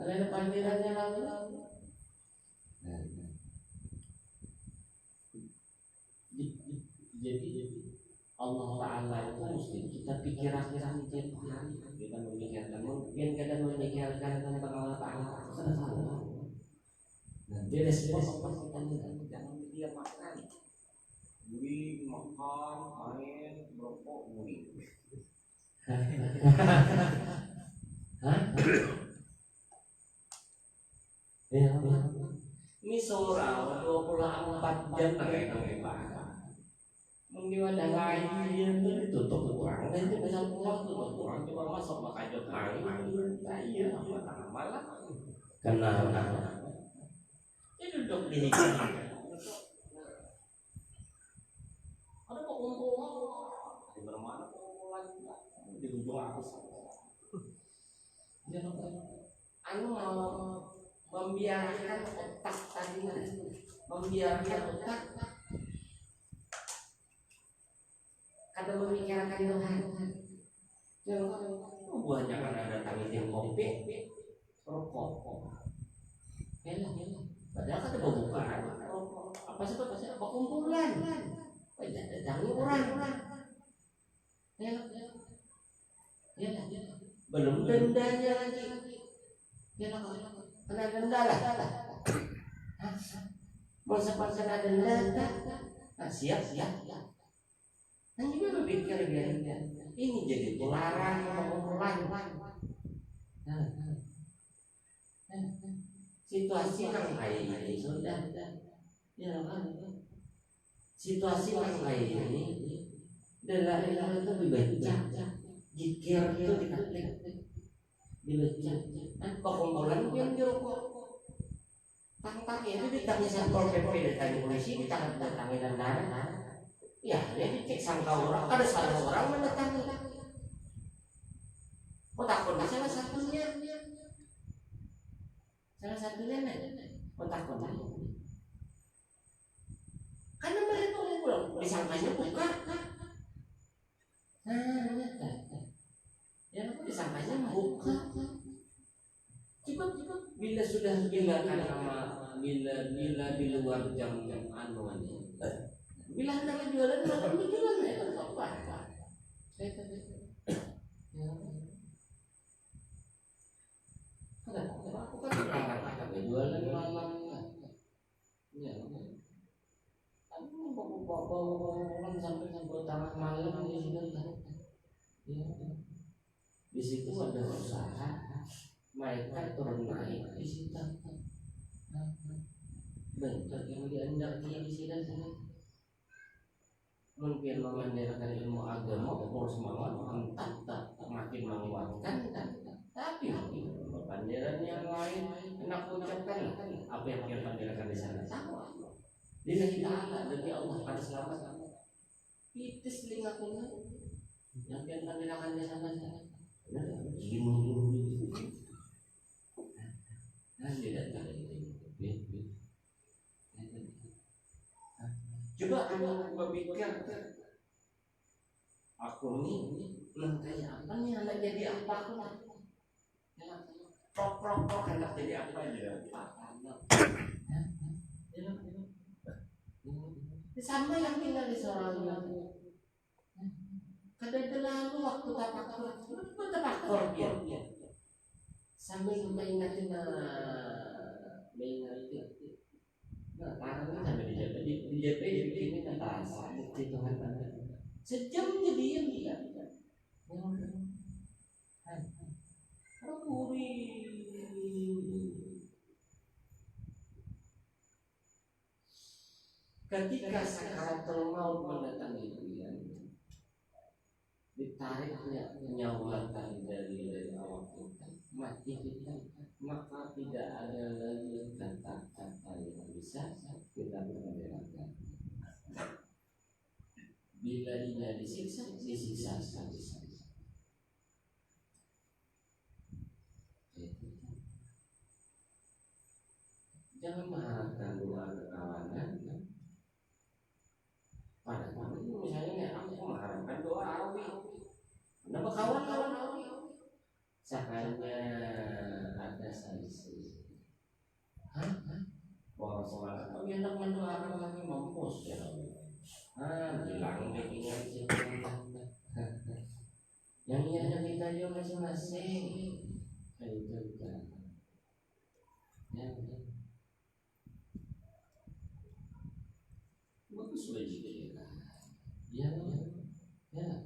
kalian pandirannya lawan jadi Allah Ta'ala itu mesti kita pikirkan tiap hari. Kita memikirkan, mungkin kadang memikirkan tentang Allah Ta'ala. Nanti respon kita jangan dia makan, beli makan, main, merokok, beli. Ini seorang 24 jam pakai mungkin ada lain ditutup kurang dan itu bisa pulang tutup kurang cuma masuk pakai jok main iya apa malah karena ini duduk di sini ada kok kumpul di mana kumpulan di ujung aku anu membiarkan otak tadi membiarkan otak kadang memikirkan Tuhan. Buahnya kan ada tangisin kopi, rokok. Padahal kan ada pembukaan. Apa sih apa kumpulan? Datangin orang. Belum dendanya lagi. Kena denda lah. Mau sempat kena denda? Siap. Nah juga berpikir ini jadi pelaran situasi yang lain sudah ya situasi yang lain ini adalah itu dibaca jikir itu diklik dibaca perkumpulan yang dirokok tangkap itu ditangis satpol pp ditangis polisi ditangis tentara Ya, dia dicek sangka orang, ada salah orang mendatangi. Oh takut salah satunya nih. Oh takut karena mereka pulang disangkanya bukan. Ya disangkanya bukan. Coba bila sudah bilakan sama bila di luar jam anuannya. Bila hendak jualan malam jualan ya apa? Aku kan berangkat jualan malam. Ya, aku bawa orang sampai tengah malam di sini. Ya, di situ ada usaha, mereka turun naik di situ. Bentar yang diandalkan di sini. Mungkin mengandalkan ilmu agama, umur semangat, mantap, makin menguatkan, tapi panderan yang lain enak ucapkan apa yang kita panderkan di sana sama. Lillahi ta'ala demi Allah pada selamat. Pitis lingakunya yang kita panderkan di sana. Nah, tidak coba aku berpikir aku ini kayak apa nih anak jadi apa aku lah prok anak jadi apa aja sama yang tinggal di Sorong kadang lalu waktu tapakur dia sambil mengingatin nah, tangannya sampai di JP ini kata di Tuhan sejam jadi dia. Ketika sakaratul maut mendatangi dia, ditariknya nyawa dari awak kita, mati kita, maka tidak ada lagi kata-kata yang bisa kita perbedakan. Bila ia disiksa habis. Jangan mengharapkan doa kekawanan. Pada kami misalnya aku mengharapkan doa awi. Kenapa kawan awi? Sakanya ada sanksi. Bahwa semangat kami hendak mendoakan kami mampus ya. Bilang bikinnya yang ada kita juga masing-masing. Itu kan. Bagus wajib kita. Ya. Banyak.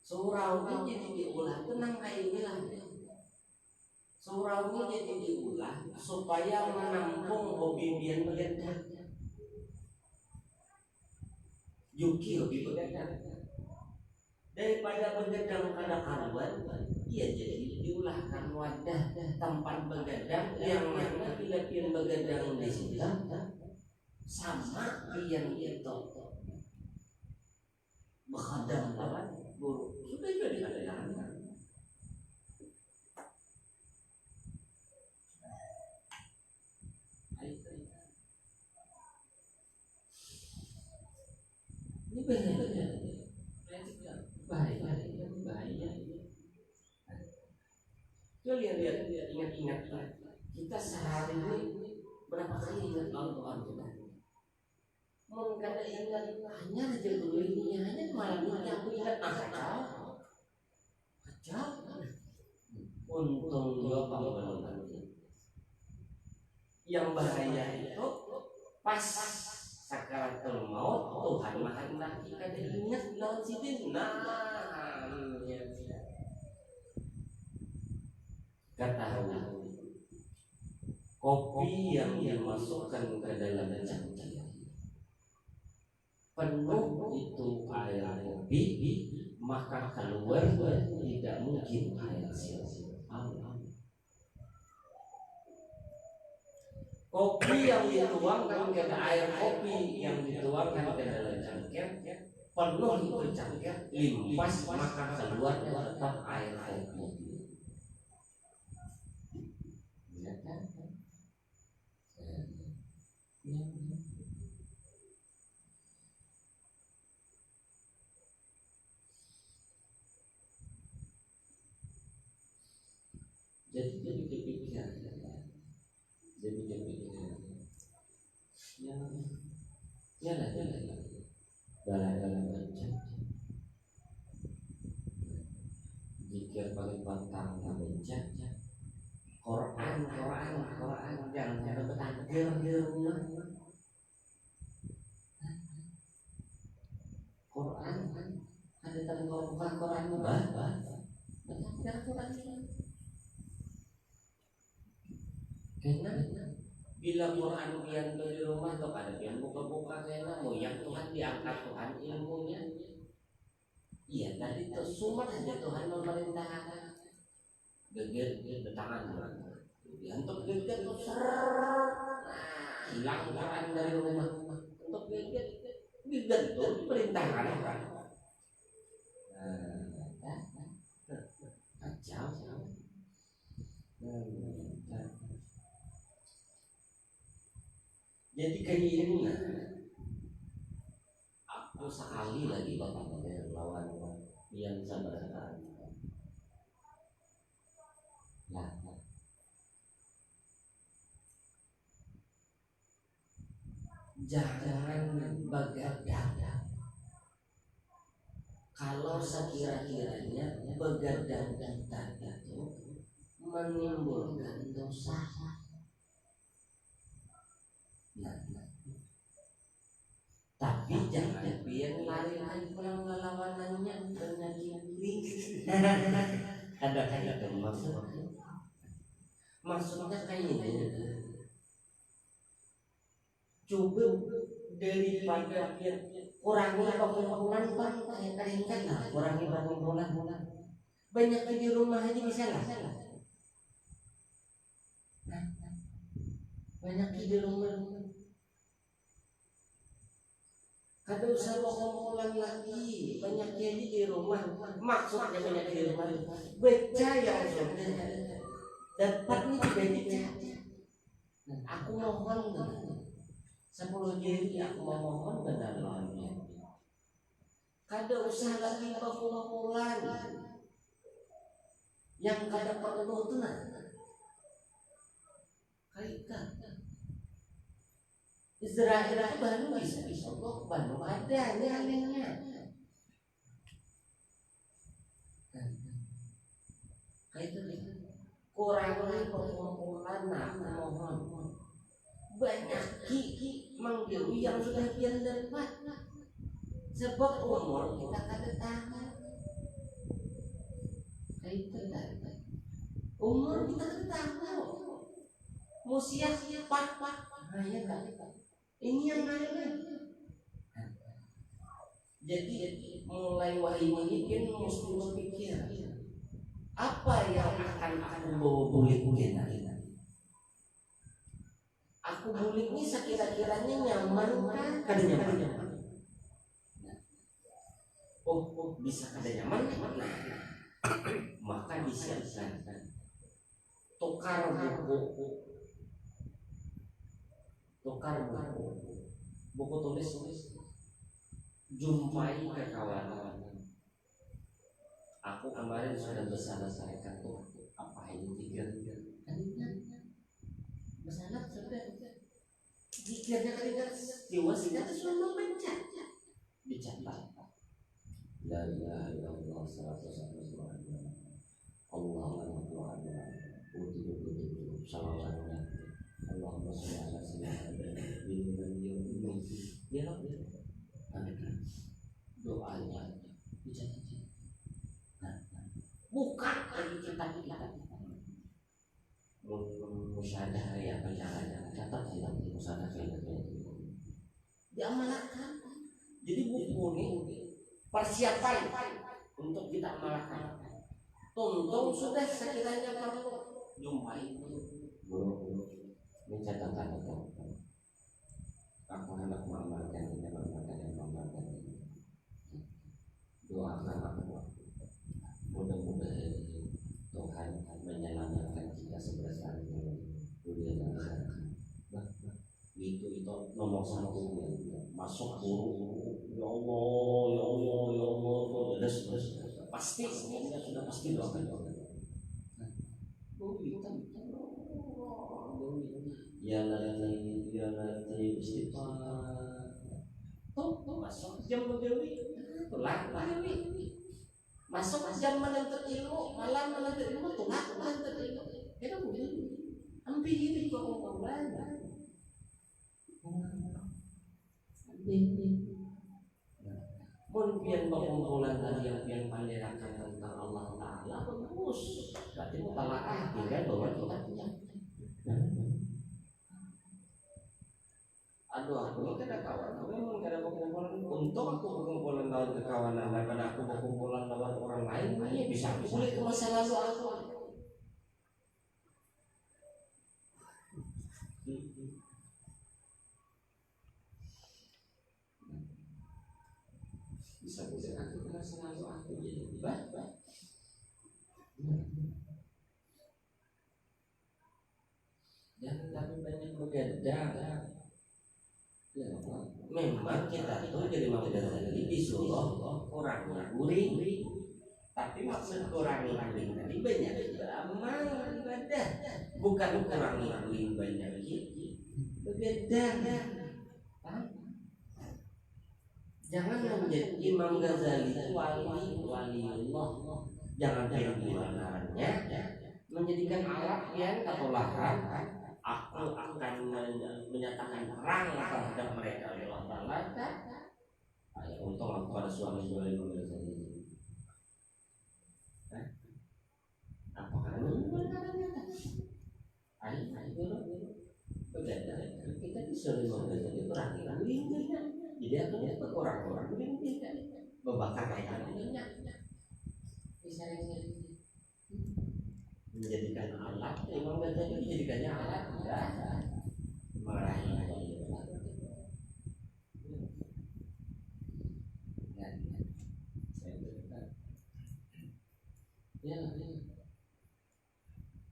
Surau ini jadi diulah tenang kayak ini lah. Surau ini jadi diulah supaya menampung hobi biar begadang. Yuki hobi begadang. Daripada begadang pada karuan, ia jadi diulahkan wadah tempat begadang yang mana bila pian begadang di situ sama yang itu begadang lawan buruk sudah jadi begadang. Ini bahaya. Coba lihat, ingat. Kita sehari ini berapa kali ingat Al-Quran kita? Mungkin ingat hanya aja dulu ini, hanya malam ini aku ingat kacau. Untung dua panggilan. Yang bahaya itu pas sakaratul maut Tuhan menghendaki kita ingat lawan sidin. Ketahui kopi yang dimasukkan ke dalam cangkir penuh itu air kopi, maka keluar tidak mungkin air sia-sia. Kopi yang dituangkan ke air kopi yang dituangkan ke dalam cangkir penuh itu cangkir limpas maka keluarnya tetap air kopi. Ya kan? Jadi kepikiran, jadi kepikiran. Ya lah, dalam baca. Jika paling pantang baca, Quran, jangan ada bertakbir di rumah. Quran, ada tentang Quran, baca Quran. Karena bila Quran pian dari rumah atau ada pian buka-buka karena yang Tuhan diangkat Tuhan ilmunya. Iya tadi itu sumat saja Tuhan memerintahkan. Geger tangan untuk geger itu hilang Quran dari rumah. Untuk geger itu diperintahkan kan. Kacau. Jadi keinginan aku sekali lagi bapak lawan yang sabar. Jangan begadang. Kalau sekira-kiranya begadang kita itu menimbulkan dosa. Tapi jangan biar lari-lari pulang lawanannya dengan kiri. Ada maksudnya kayak ini. Coba daripada kurangi bangunan kayak keringkan lah, kurangi bangunan. Banyak di rumah aja bisa lah. Banyak di rumah. Kada usah bangunan lagi, banyak di rumah. Maksudnya banyak di rumah. Baca yang sudah dapat nih baca. Aku mohon 10 jari aku mohon benar lawannya. Kada usah lagi bangunan. Yang kada perlu itu nah. Kaitan. Israel itu baru bisa Allah baru ada nyalingnya. Kaitan kurangi perkumpulan mohon. Banyak ki mengdewi yang sudah pian dapat. Sebab umur kita kada tahu. Kaitan umur kita kada tahu. Musia pak. Hanya ini yang lain. Jadi mulai wahyu ini kan mesti berpikir apa yang akan aku bawa boleh nanti. Aku boleh ini sekira-kiranya nyaman kan? Kada nyaman. Oh bisa kada nyaman. Maka disiapkan tukar buku tulis jumpai kekawanan. Aku kemarin sudah selesaikan tuh apa ini pikir masalah sudah pikirnya keringat jiwa kita sudah membaca dicatat la ilaha illallah 100 Allahu akbar salawatnya Allahumma sholli ala sayyidina ya doanya dicatat. Bukan lagi kita musyadah ya caranya catat tidak musyadah kayak diamalkan. Jadi buku ini persiapan untuk kita amalkan. Tonton sudah sekiranya perlu jumpai guru ini Ini catatan itu. Aku hendak mengamalkan ini. Doakan aku. Mudah-mudahan Tuhan menyelamatkan kita sebesar dunia dan akhirat. Itu nomor satu. Masuk buruk. Ya Allah, ya Allah, ya Allah. Terus pasti sudah pasti doakan. Ya nanti istighfar. Masuk jam Dewi. Tulang Dewi. Masuk jam menuntut ilmu, malam menuntut ilmu, tulang menuntut ilmu. Kita boleh. Hampir ini kok ngomong. Mungkin pengumpulan tadi yang panjerakan tentang Allah Ta'ala bagus. Berarti mutalaah tinggal bahwa kita punya. Aduh, aku ini kada kawan. Aku memang kada berkumpulan. Untuk aku berkumpulan lawan kekawanan daripada aku berkumpulan lawan orang lain, ini bisa aku boleh ke masa lalu aku. Bisa boleh aku ke masa lalu aku jadi baik. Jangan tapi banyak begadang. Memang kita itu jadi Imam Ghazali disuruh kurangi guring, tapi maksud kurangi guring tadi banyak amal ibadah, bukan kurangi guring banyak begadang. Jangan menjadi Imam Ghazali wali Allah, jangan pilihannya menjadikan alat yang ketularan. Aku akan menyatakan perang terhadap mereka oleh Allah Ta'ala. Untung aku pada suami jual Imam Ghazali. Apakah ini ayo begadang. Kita disuruh Imam Ghazali perangi guling-guling. Jadi akhirnya berkurang-kurang guling-guling. Membakar kayak minyak. Menjadikan alat, Imam Ghazali dijadikannya alat meraih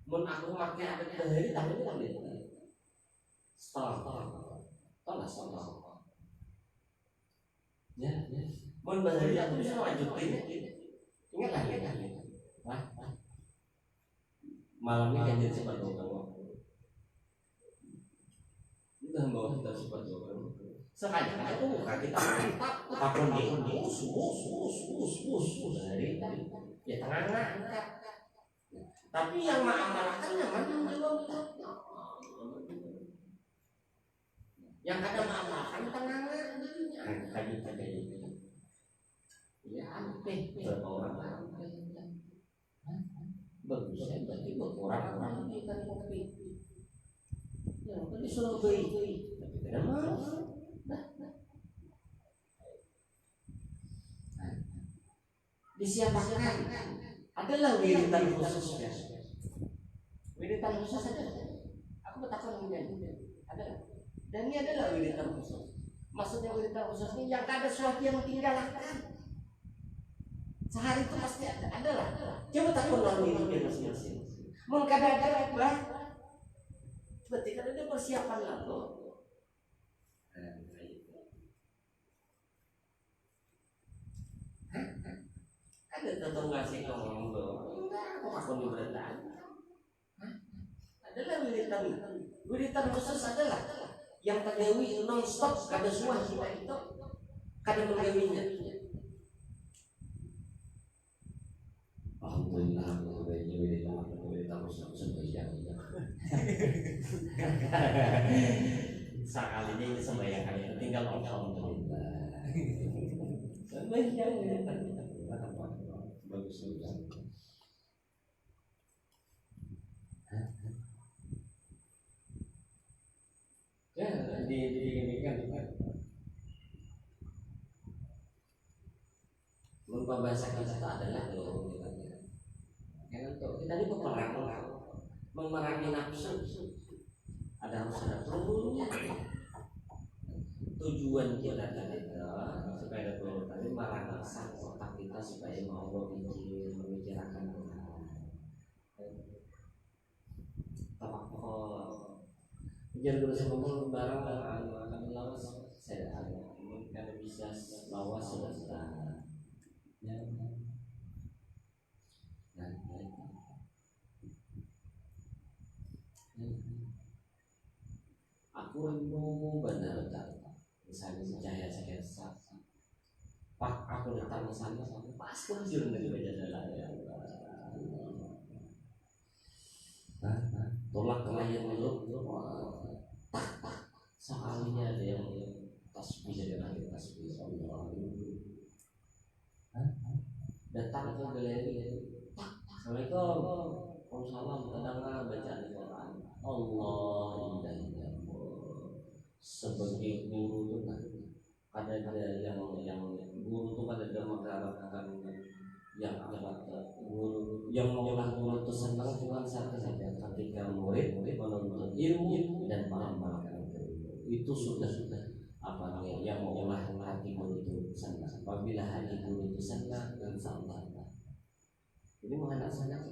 mun aku pakai adat dari tahun ini setelah ya mun bahari aku bisa lanjutin ingat lah malam ini kan jadi sempat doang udah bawa kita sempat doang sekali itu buka kita takon nih us dari ya tengah tapi yang mengamalkan yang mana belum yang kadang mengamalkan tengah tadi ya hampir berapa orang bagus ya berarti berkurang kita kopi ya kan disuruh beli tapi tidak mau disiapkan adalah wiridan khususnya wiridan khusus ada aku bertakar kemudian ada dan ini adalah wiridan khusus maksudnya wiridan khusus ini yang ada sesuatu yang tinggalkan sehari itu pasti ada lah. Coba takut lalu itu masing-masing. Mau kadang-kadang apa? Berarti kan ada persiapan lalu. Ada tetangga sih ngomong tuh. Aku takut diberantakan. Adalah wiritan khusus adalah yang terdewi non-stop kada suah kita itu kada menggawinya. Alhamdulillah, sekalinya ini sembahyang kali itu tinggal alhamdulillah. Sembahyang bagus juga. Ya di kan bahasa kita adalah kita ini pemerangi nafsu. harus ada pelurunya. Tujuan kita supaya ada peluru tadi merangsang otak kita supaya mau berpikir, memikirkan tafakkur. Jangan dulu sama barang akan lawas saya ada kalau bisa lawas sudah ya. Aku rindu benar misalnya cahaya sketsa pak aku datang ke sana pas kunjung dari Bajadala ya tolak kelayan dulu sekalinya ada yang tasbih jadi lagi tasbih datang ke galeri Assalamualaikum Waalaikumsalam kadang bacaan Al-Quran Allah indah sebagai guru itu kan ada yang guru itu kan ada mengharapkan yang guru yang mengolah guru itu senang cuma satu saja ketika murid menuntut ilmu dan mengamalkan itu sudah apa namanya yang mengolah hati guru itu senang. Apabila hati guru itu senang insya Allah ini mengenal senang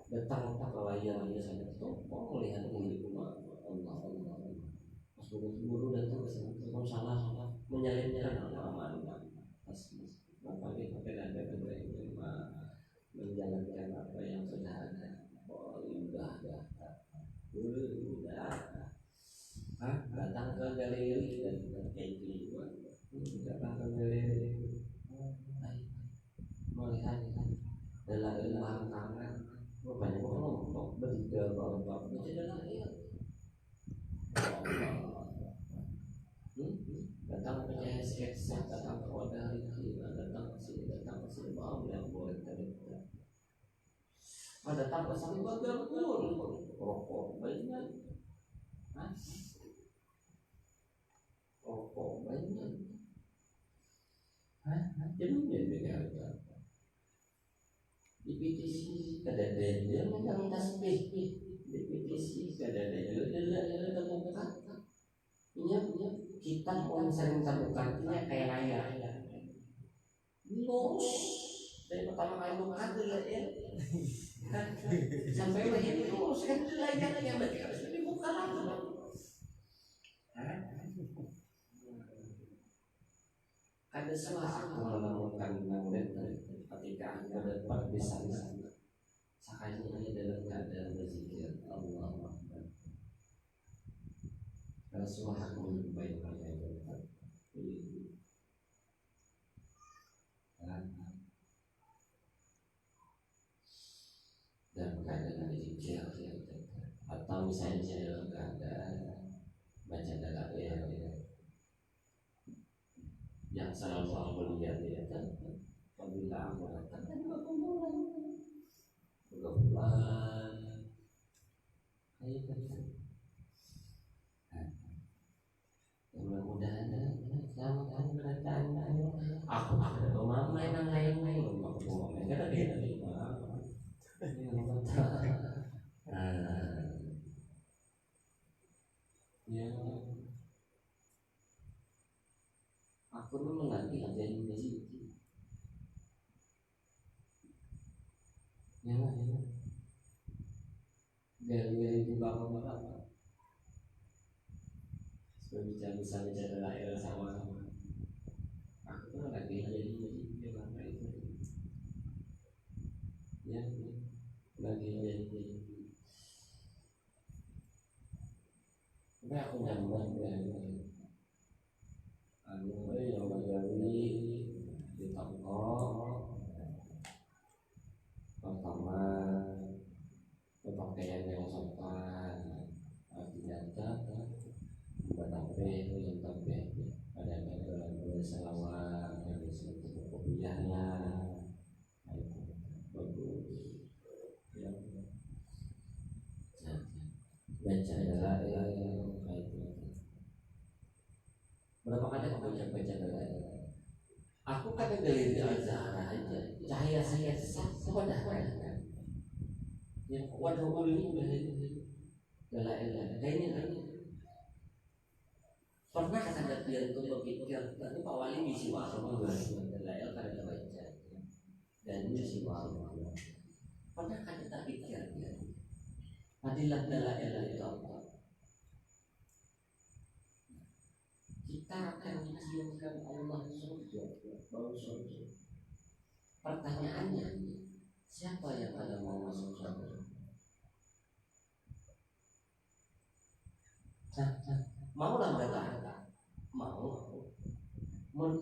datang kelayan dia sadar tuh melihat diri Allah pas guru datang ke sana salah menyalinkan aman pas pagi ada menjalankan apa yang sudah ada udah datang ke galeri dan kayak gitu datang ke galeri melihat dalam ilmu tangan banyak kelompok bertiga bapak baca dalam datang ke sketsa datang ke wadah riki datang ke sini mau yang boleh tadi datang ke sini bagal pun rokok banyak jenuhnya dengan di PTC kadang-kadang dia memang tasbih di PTC kadang-kadang dia terbuka punya kita orang sering terbuka punya kayak layar lurus dari pertama kali buka ya sampai begini lurus kan layar yang berarti harus dibuka lagi ada salah aku menemukan murid ketika aku dapat di sana sakanya dalam keadaan berzikir Allah Akbar Rasulullah aku baik dan keadaan berzikir atau misalnya dalam keadaan baca dalam yang selalu aku lihat apabila aku datang berkumpulan mudah-mudahan selamat kedatangan aku ada mama yang lain aku mau mereka ada di ya aku dulu menanti ada yang di ya dari di bawah supaya bisa bicara daerah sama aku tuh lagi jadi mana itu ya lagi jadi aku nyaman yang berdiri di toko pertama berpakaian yang sopan artinya yang tabe ada selawat yang disebut kopiahnya bagus ya baca adalah berapa kali aku baca adalah aku kata galeri Al-Zahra aja cahaya saya sepadah Yang kuat ini kayaknya pernah ada dia itu berpikir tadi Pak Wali misi walau dalail karena baca dan misi walau pernah kan kita pikir adilah dalail itu apa? Kita akan menciumkan Allah surga, bau surga. Pertanyaannya, siapa yang pada mau masuk surga? Mau lah mereka? Mau.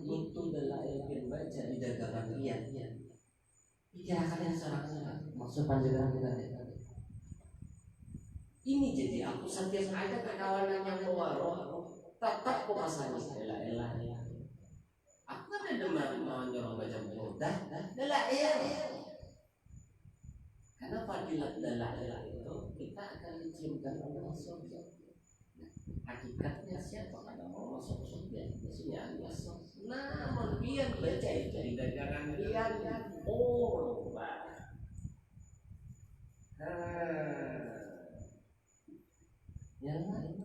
Itu dalail yang baca di dagangan lian. Pikirkan seorang maksud panjangan kita. Ini jadi aku setiap ada kawanan yang bawa tetap kok pasangan elah. Aku kan ada mau nyuruh baca buku dalail. Karena fadilat dalail itu kita akan diciumkan Allah surga. Hakikatnya siapa kada mau masuk surga? Maksudnya Allah. Namun biar baca itu di dagangan biar lupa. Yang lain.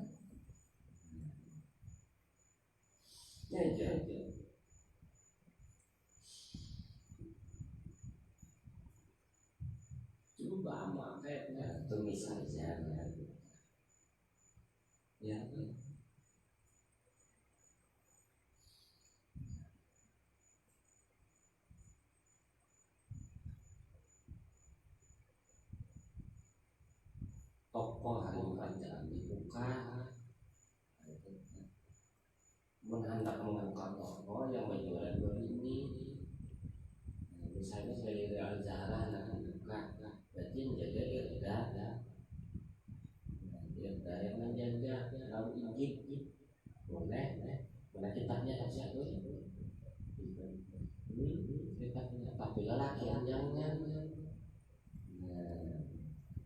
Ya. Coba makanya tulis saja. Ya. Toko hari panjang dibuka. Hendak membuka toko yang menjual ini, misalnya dari Real Zahra nak buka, berarti menjaga irda yang menjaga lalu injik boleh, mana kitabnya kasih aku ini kitabnya tapi lelaki jangan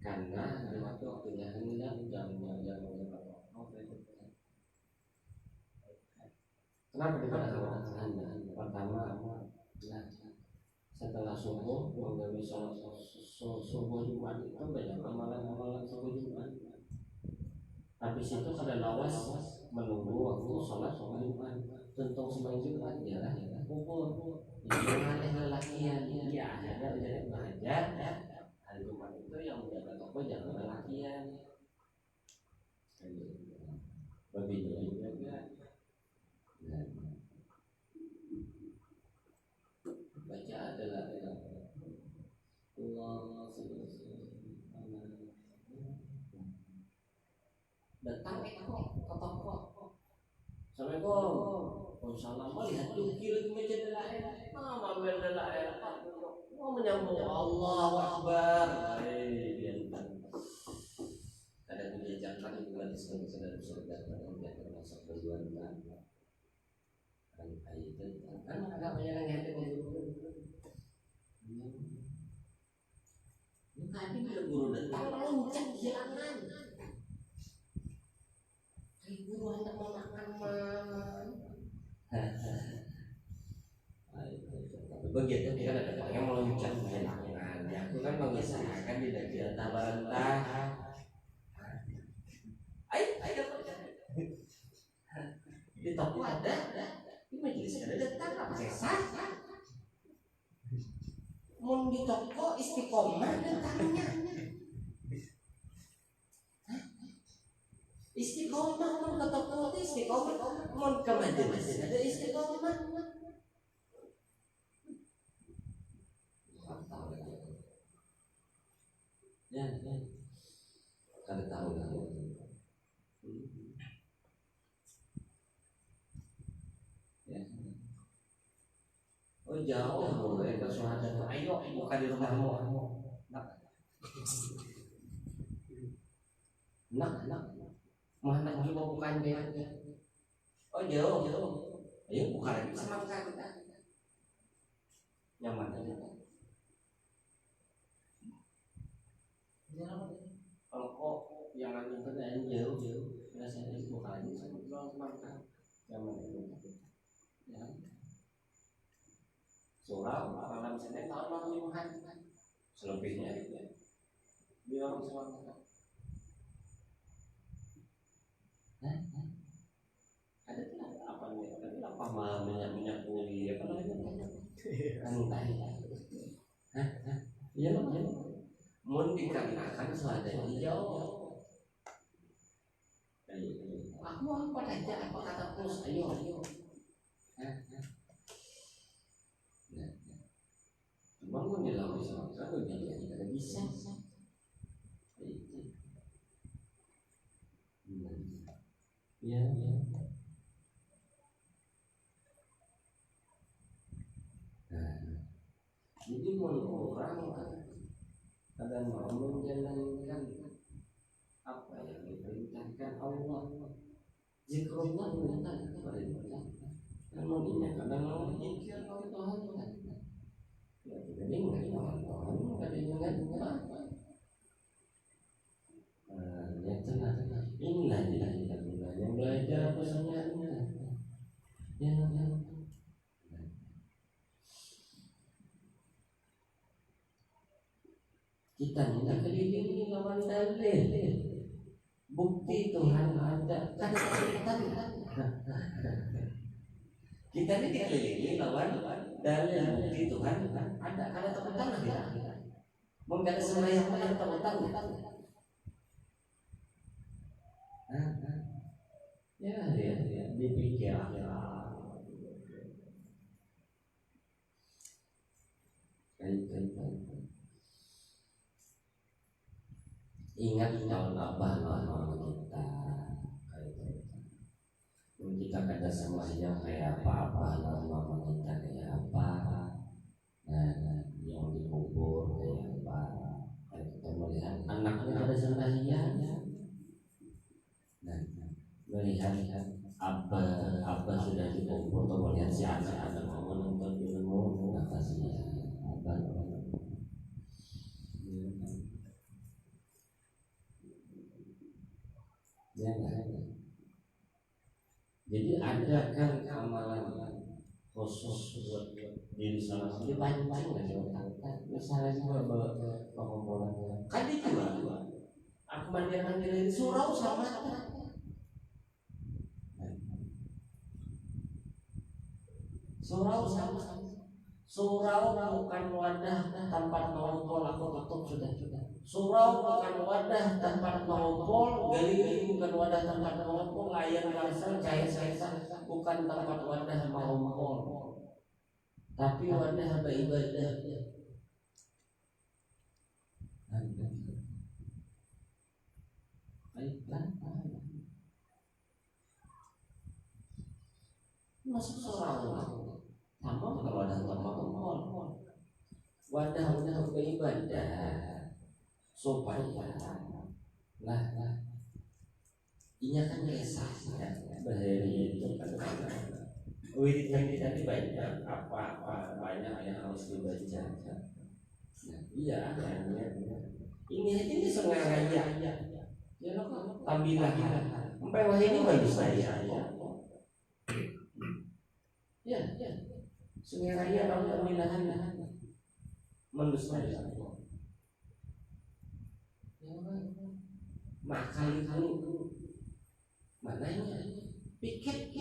karena waktunya hendak jangan kenapa dikatakan pertama setelah subuh mengambil sholat subuh Jumat itu banyak amalan subuh Jumat. Habis itu pada lawas menunggu waktu sholat Jumat tentang sembahyang Jumat ya kubur jangan lelakian ya ada jadi belajar hari Jumat itu yang menjaga toko jangan lelakian berbeda juga. Baca adalah Allah datang ke toko. Assalamualaikum. Salam melihat kiri meja dalail. Ambil dalail. Mau menyambung Allahu Akbar. Ada menjajakan hubungan Islam dengan surga dan termasuk tujuan kan itu kan agak banyak yang ada tadi bila guru datang loncat jalanan kayak guru hendak mau makan tapi begitu dia kan ada yang meloncat jalanan aku kan mengisahkan di daerah tabantah ayo di toko ada di majelis ada datang apa sesat mun di toko istiqomah datangnya istiqomah mun ke toko itu istiqomah mun ke majelis ada istiqomah ya kada tahu lah oh jauh boleh ke suara ayo buka di rumahmu nak mana juga bukan dia oh jauh ayo buka lagi sama kita nyaman kalau kok yang lain pertanyaan jauh rasanya buka lagi sama kita nyaman ya surau malam Senin tahun 65-an selebihnya Di orang Sumatera. Ada tidak apa nih? Ada apa minyak uli apa namanya? Hah? Iya loh. Mun dikarenakan selada hijau. Aku apa aja apa kata plus ayo. Cuma mau dilawan sama kalau dia tidak bisa. Ya. Jadi mau orang kadang mau menjalankan apa yang diperintahkan Allah. Zikrullah perintah. Namun ini kadang mau zikir oleh Tuhan. Ya tidak ingat Tuhan, tidak ingat apa. Ya tenang. Inilah yang belajar apa sebenarnya. Ya. Kita tidak keliling lawan dalil. Bukti Tuhan ada. Kita ini dikelilingi lawan dalil. Bukti Tuhan ada. Karena teputan kita. Mungkin ada sembahyang yang teputan. Ya, dipikir. Ingat tahun Abah kita kita kada sembahyang kayak apa lama kita kayak apa, yang dikubur kayak apa. Kita melihat anaknya kada sembahyang, melihat apa sudah dikubur atau melihat si anak ada mau nonton filmmu kasih apa. Ya, jadi ada kan amalan khusus buat diri sama sendiri banyak misalnya pengumpulan kan juga aku mandiri surau sama surau bukan wadah tempat ngompol aku tutup sudah. Surau bukan wadah tempat ngompol, gali bukan wadah tempat ngompol, layar langsung cahaya bukan tempat wadah ngompol, tapi wadah beribadah. Masuk surau, sama bukan wadah tempat ngompol, wadah beribadah. Supaya inya kan kisah bahari itu kan wirid yang tadi banyak apa banyak yang harus dibaca. Iya ini aja ini sengaja ya lo tambilah sampai wah ini bagus saya ya sengaja kalau tambilahan mendusta maka itu mananya pikir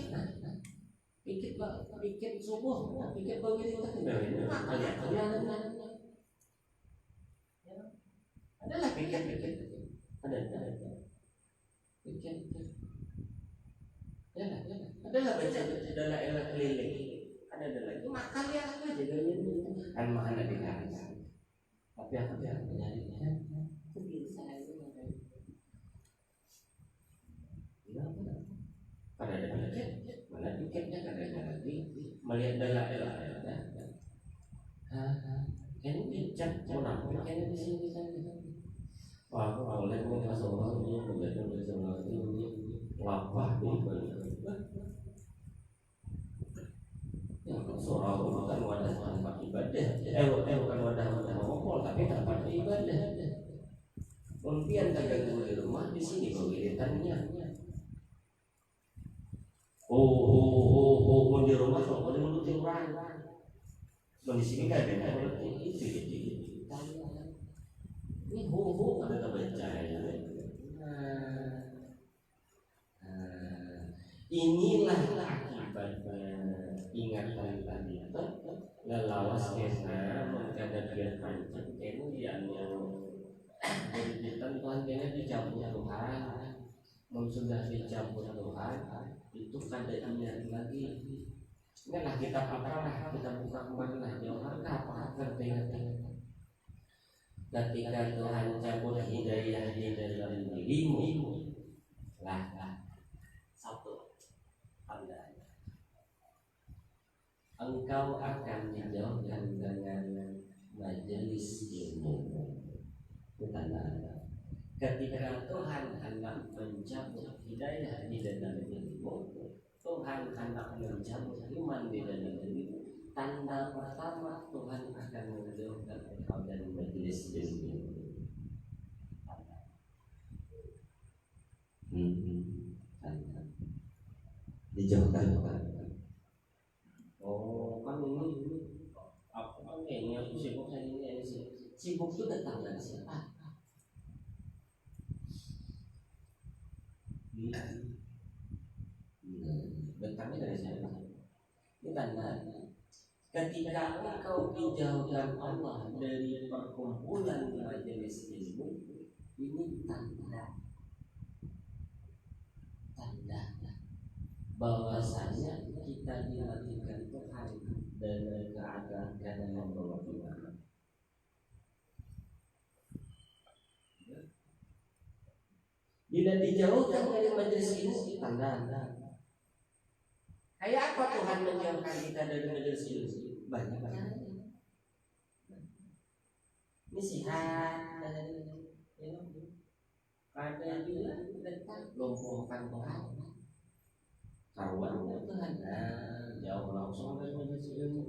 subuh pikir begitu adalah pikir ada adalah baca adalah elah keliling ada lagi makan ya jadinya kan makan di atas tapi aku tidak menyarinya pada ada tiket, mana tiketnya kadang-kadang melihat dalam ini cek mau nampak ini di sini wah kalau lihat mau masuk orang ini menjadi orang ini lapah di yang surau bukan wadah tempat ibadah bukan wadah ngomong tapi tempat ibadah kemudian kadang di rumah di sini kegiatannya di rumah kalau boleh menutup orang di sini kan ada itu ini ada baca ya. Inilah akibatnya ingatan tadi itu lelawas kena mengkadapian pancet kena yang berditan Tuhan kena dicampur Tuhan sudah dicampur Tuhan itu kadangnya lagi enggak kita apa kita buka kemana jauh apa ngerti ketika Tuhan cabut hidayah di dalam dirimu lah satu tandanya engkau akan dijauhkan dengan majelis ilmu. Itu tanda ketika Tuhan hendak mencabut hidayah di dalam dirimu, Tuhan hendak mencabut iman di dalam dirimu. Tanda pertama Tuhan akan menjauhkan engkau dari majelis ilmu. Dijauhkan Tuhan. Oh kan ini apa ini aku sibuk saya ini sibuk itu datang dari siapa? Datangnya dari siapa? Ini tanda ketika engkau dijauhkan Allah dari perkumpulan majelis ilmu, ini tanda bahwasanya kita dilatihkan Tuhan dengan keadaan membawa iman. Bila dijauhkan dari majelis ilmu, tanda. Kayak apa Tuhan menjauhkan kita dari majelis ilmu? Banyak. Nasihat ada juga tentang lumpuhkan Tuhan. Karuan Tuhan jauh langsung dari majelis ilmu.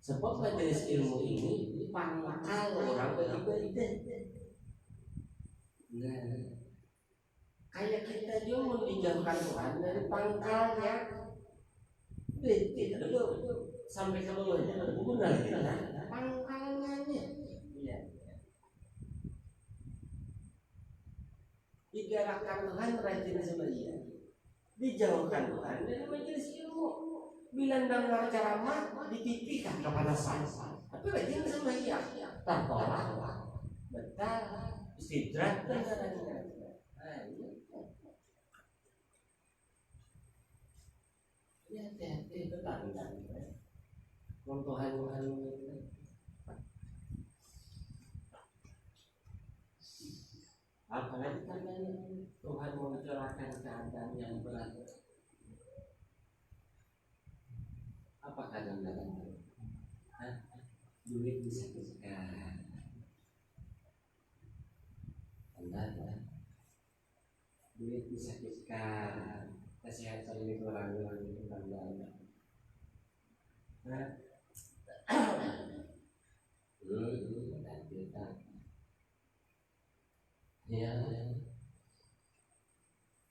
Sebab majelis ilmu ini pangkal orang beribadah. Nah, kayak kita juga mau dijauhkan Tuhan dari pangkalnya. Tidak dulu sampai ke bawahnya benar kita pangkalnya. Iya. Digerakkan Tuhan rajin sembahyang. Dijauhkan Tuhan dari majelis ilmu. Bila dengar ceramah di TV kan kepanasan. Tapi rajin sembahyang. Tertolak. Betul. Istidrak dan lain-lain. Ya, itu tanda. Tuhan apalagi tandanya Tuhan mencurahkan keadaan yang berat. Apa kadang-kadang? Duit disakitkan. Tanda. Duit disakitkan. Kesehatan ini kurang tandanya. Ya,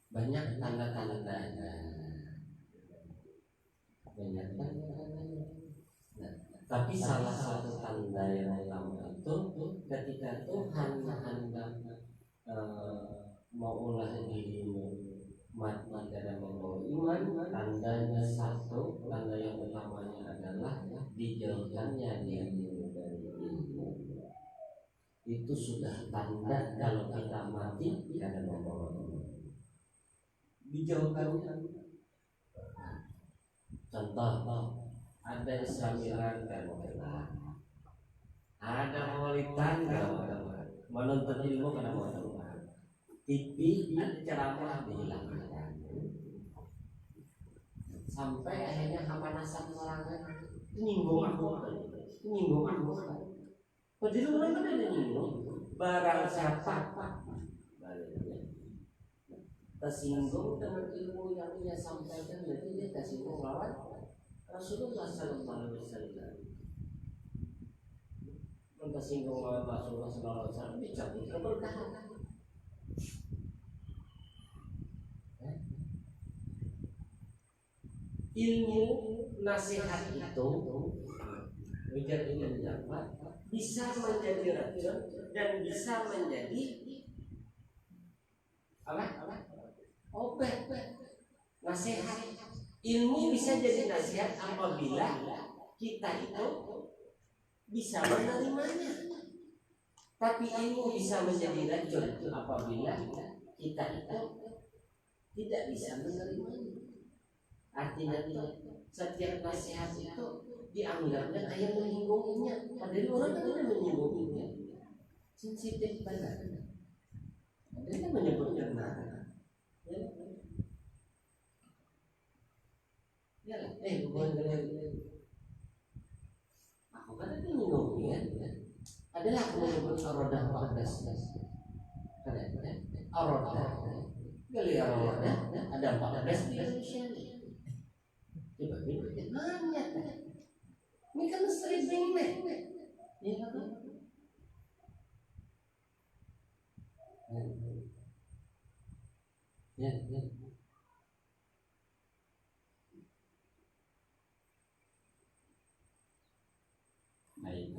banyak tanda-tandanya. Nah, tapi salah satu tanda yang utama itu ketika Tuhan hendak mau ulah dirimu mati dalam membawa iman, tandanya satu, tanda yang utamanya adalah dijauhkannya dirimu dari ilmu. Itu sudah tanda kalau kita mati dalam membawa iman. Dijauhkannya. Contoh, ada samiran kalau kenal, ada maulidan kalau menuntut ilmu karena mau TV ada ceramah dihilangkan. Sampai akhirnya kepanasan orang nyinggung aku. Padahal orang kan ada nyinggung. Barang siapa tersinggung dengan ilmu yang ia sampaikan, berarti dia tersinggung lawan Rasulullah Sallallahu Alaihi Wasallam. Tersinggung lawan Rasulullah Sallallahu Alaihi Wasallam dicabut keberkahan. Ilmu nasihat itu Ujar Imam Ja'far bisa menjadi racun dan bisa menjadi apa? Obat, nasihat. Ilmu bisa jadi nasihat apabila kita itu bisa menerimanya. Tapi ilmu bisa menjadi racun apabila kita itu tidak bisa menerimanya. Artinya setiap nasihat itu dianggapnya kayak menyinggunginya, padahal orang kan tidak menyinggunginya. Sensitif banget. Dia menyebutnya benar. Ya, bukan aku kan itu menyinggunginya. Adalah aku menyebut arodah 14. Arodah. Kali arodah ada 14 di Indonesia. Coba nanya. Ini kan sering banget. Ya kan? Ya. Baik.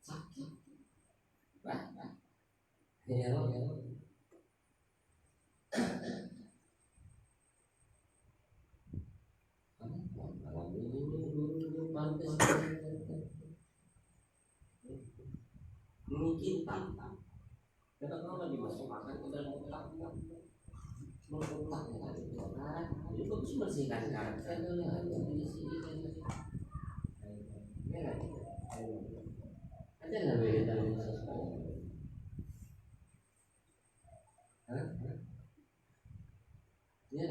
Sakit. Wah. Ya. Ini kita. Kita kalau dimasukkan ke dalam otak, jadi bagus bersihkan karakter dulu. Ada nggak beda dalam sesuatu? Ya.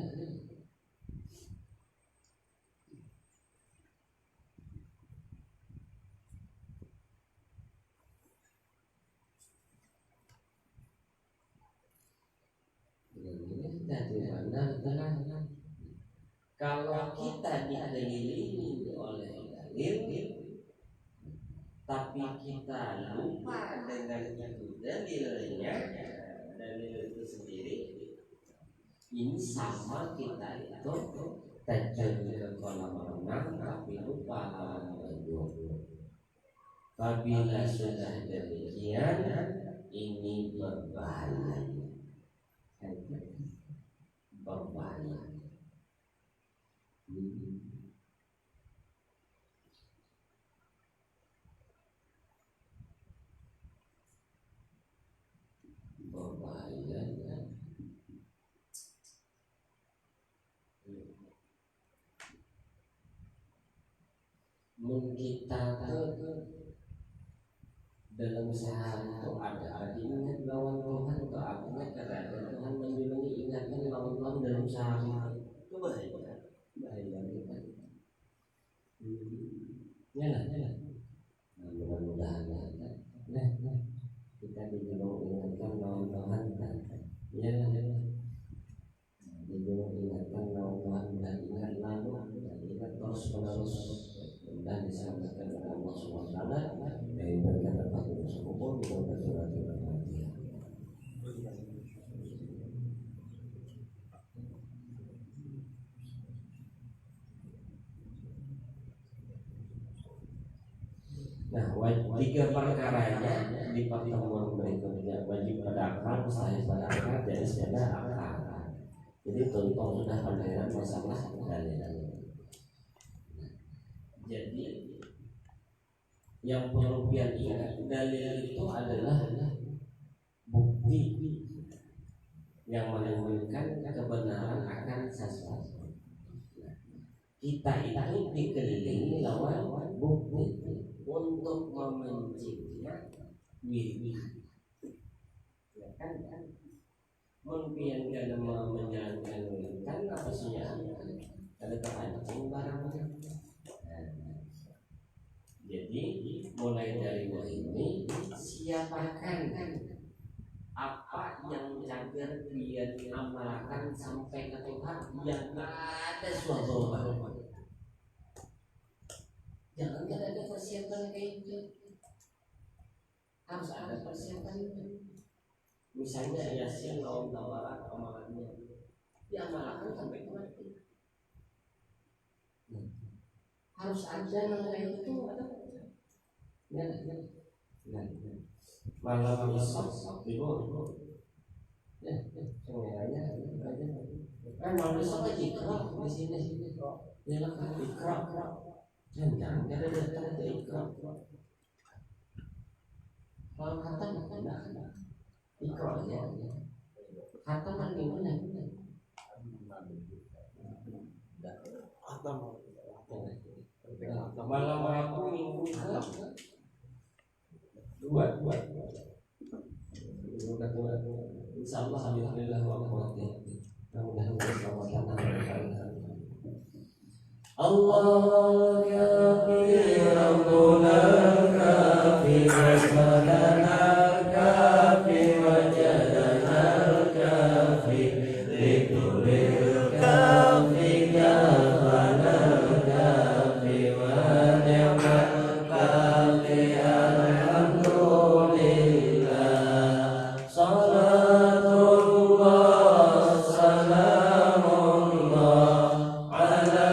Kalau kita dikelilingi oleh dalil, tapi kita lupa dengan itu dalilnya, dalil itu sendiri, ini sama kita itu terjun ke kolam renang tapi lupa menjauh. Apabila sudah demikian, ini berbahaya. Kita dalam sehari itu ada ingat lawan Tuhan atau artinya karena Tuhan menjunjung ingatkan lawan Tuhan dalam sehari itu bahaya banget. Ya. Mudah-mudahan kita dijunjung ingatkan lawan Tuhan kan. Ya. Dijunjung ingatkan lawan Tuhan dan ingat lalu dan ingat terus-menerus dan disampaikan oleh Allah SWT dari berkata Tuhan Subhanahu wa taala. Nah, tiga perkaranya di pertemuan berikutnya wajib pada akal, mustahil pada akal, jadi pada akal. Jadi contoh sudah pendengaran masalah dalil. Jadi yang perlu biar ingat dalil itu adalah bukti yang menunjukkan kebenaran akan sesuatu. Kita itu dikelilingi lawan bukti untuk memancingnya wiri. Ya kan? Mungkin karena menjalankan wiri kan apa sih ya? Ada terpancing barangnya. Jadi mulai dari ini siapakan apa yang cagar dia diamalkan sampai ke Tuhan yang ada suatu baru. Jangan ada persiapan kayak itu. Harus ada persiapan itu. Misalnya Yasin lawan tawaran amalannya diamalkan sampai ke mati. harus ada namanya itu ada. Ya. Malam besok ibu. Ya, semuanya aja. Malam besok aja di sini. Ya lah kan ikrar. Jangan ada datang ke ikrar. Kalau kata enggak. Ikrar aja. Kata kan gimana? Malam aku minggu dua. Insyaallah alhamdulillah wa quwwata. Mudah-mudahan selamat datang. Allah kafi rabbuna kafi wasmadana kafi wajadana kafi likulil kafi kafana kafi wa ni'mat kafi alhamdulillah salatullah salamullah ala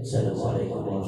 Assalamualaikum warahmatullahi wabarakatuh.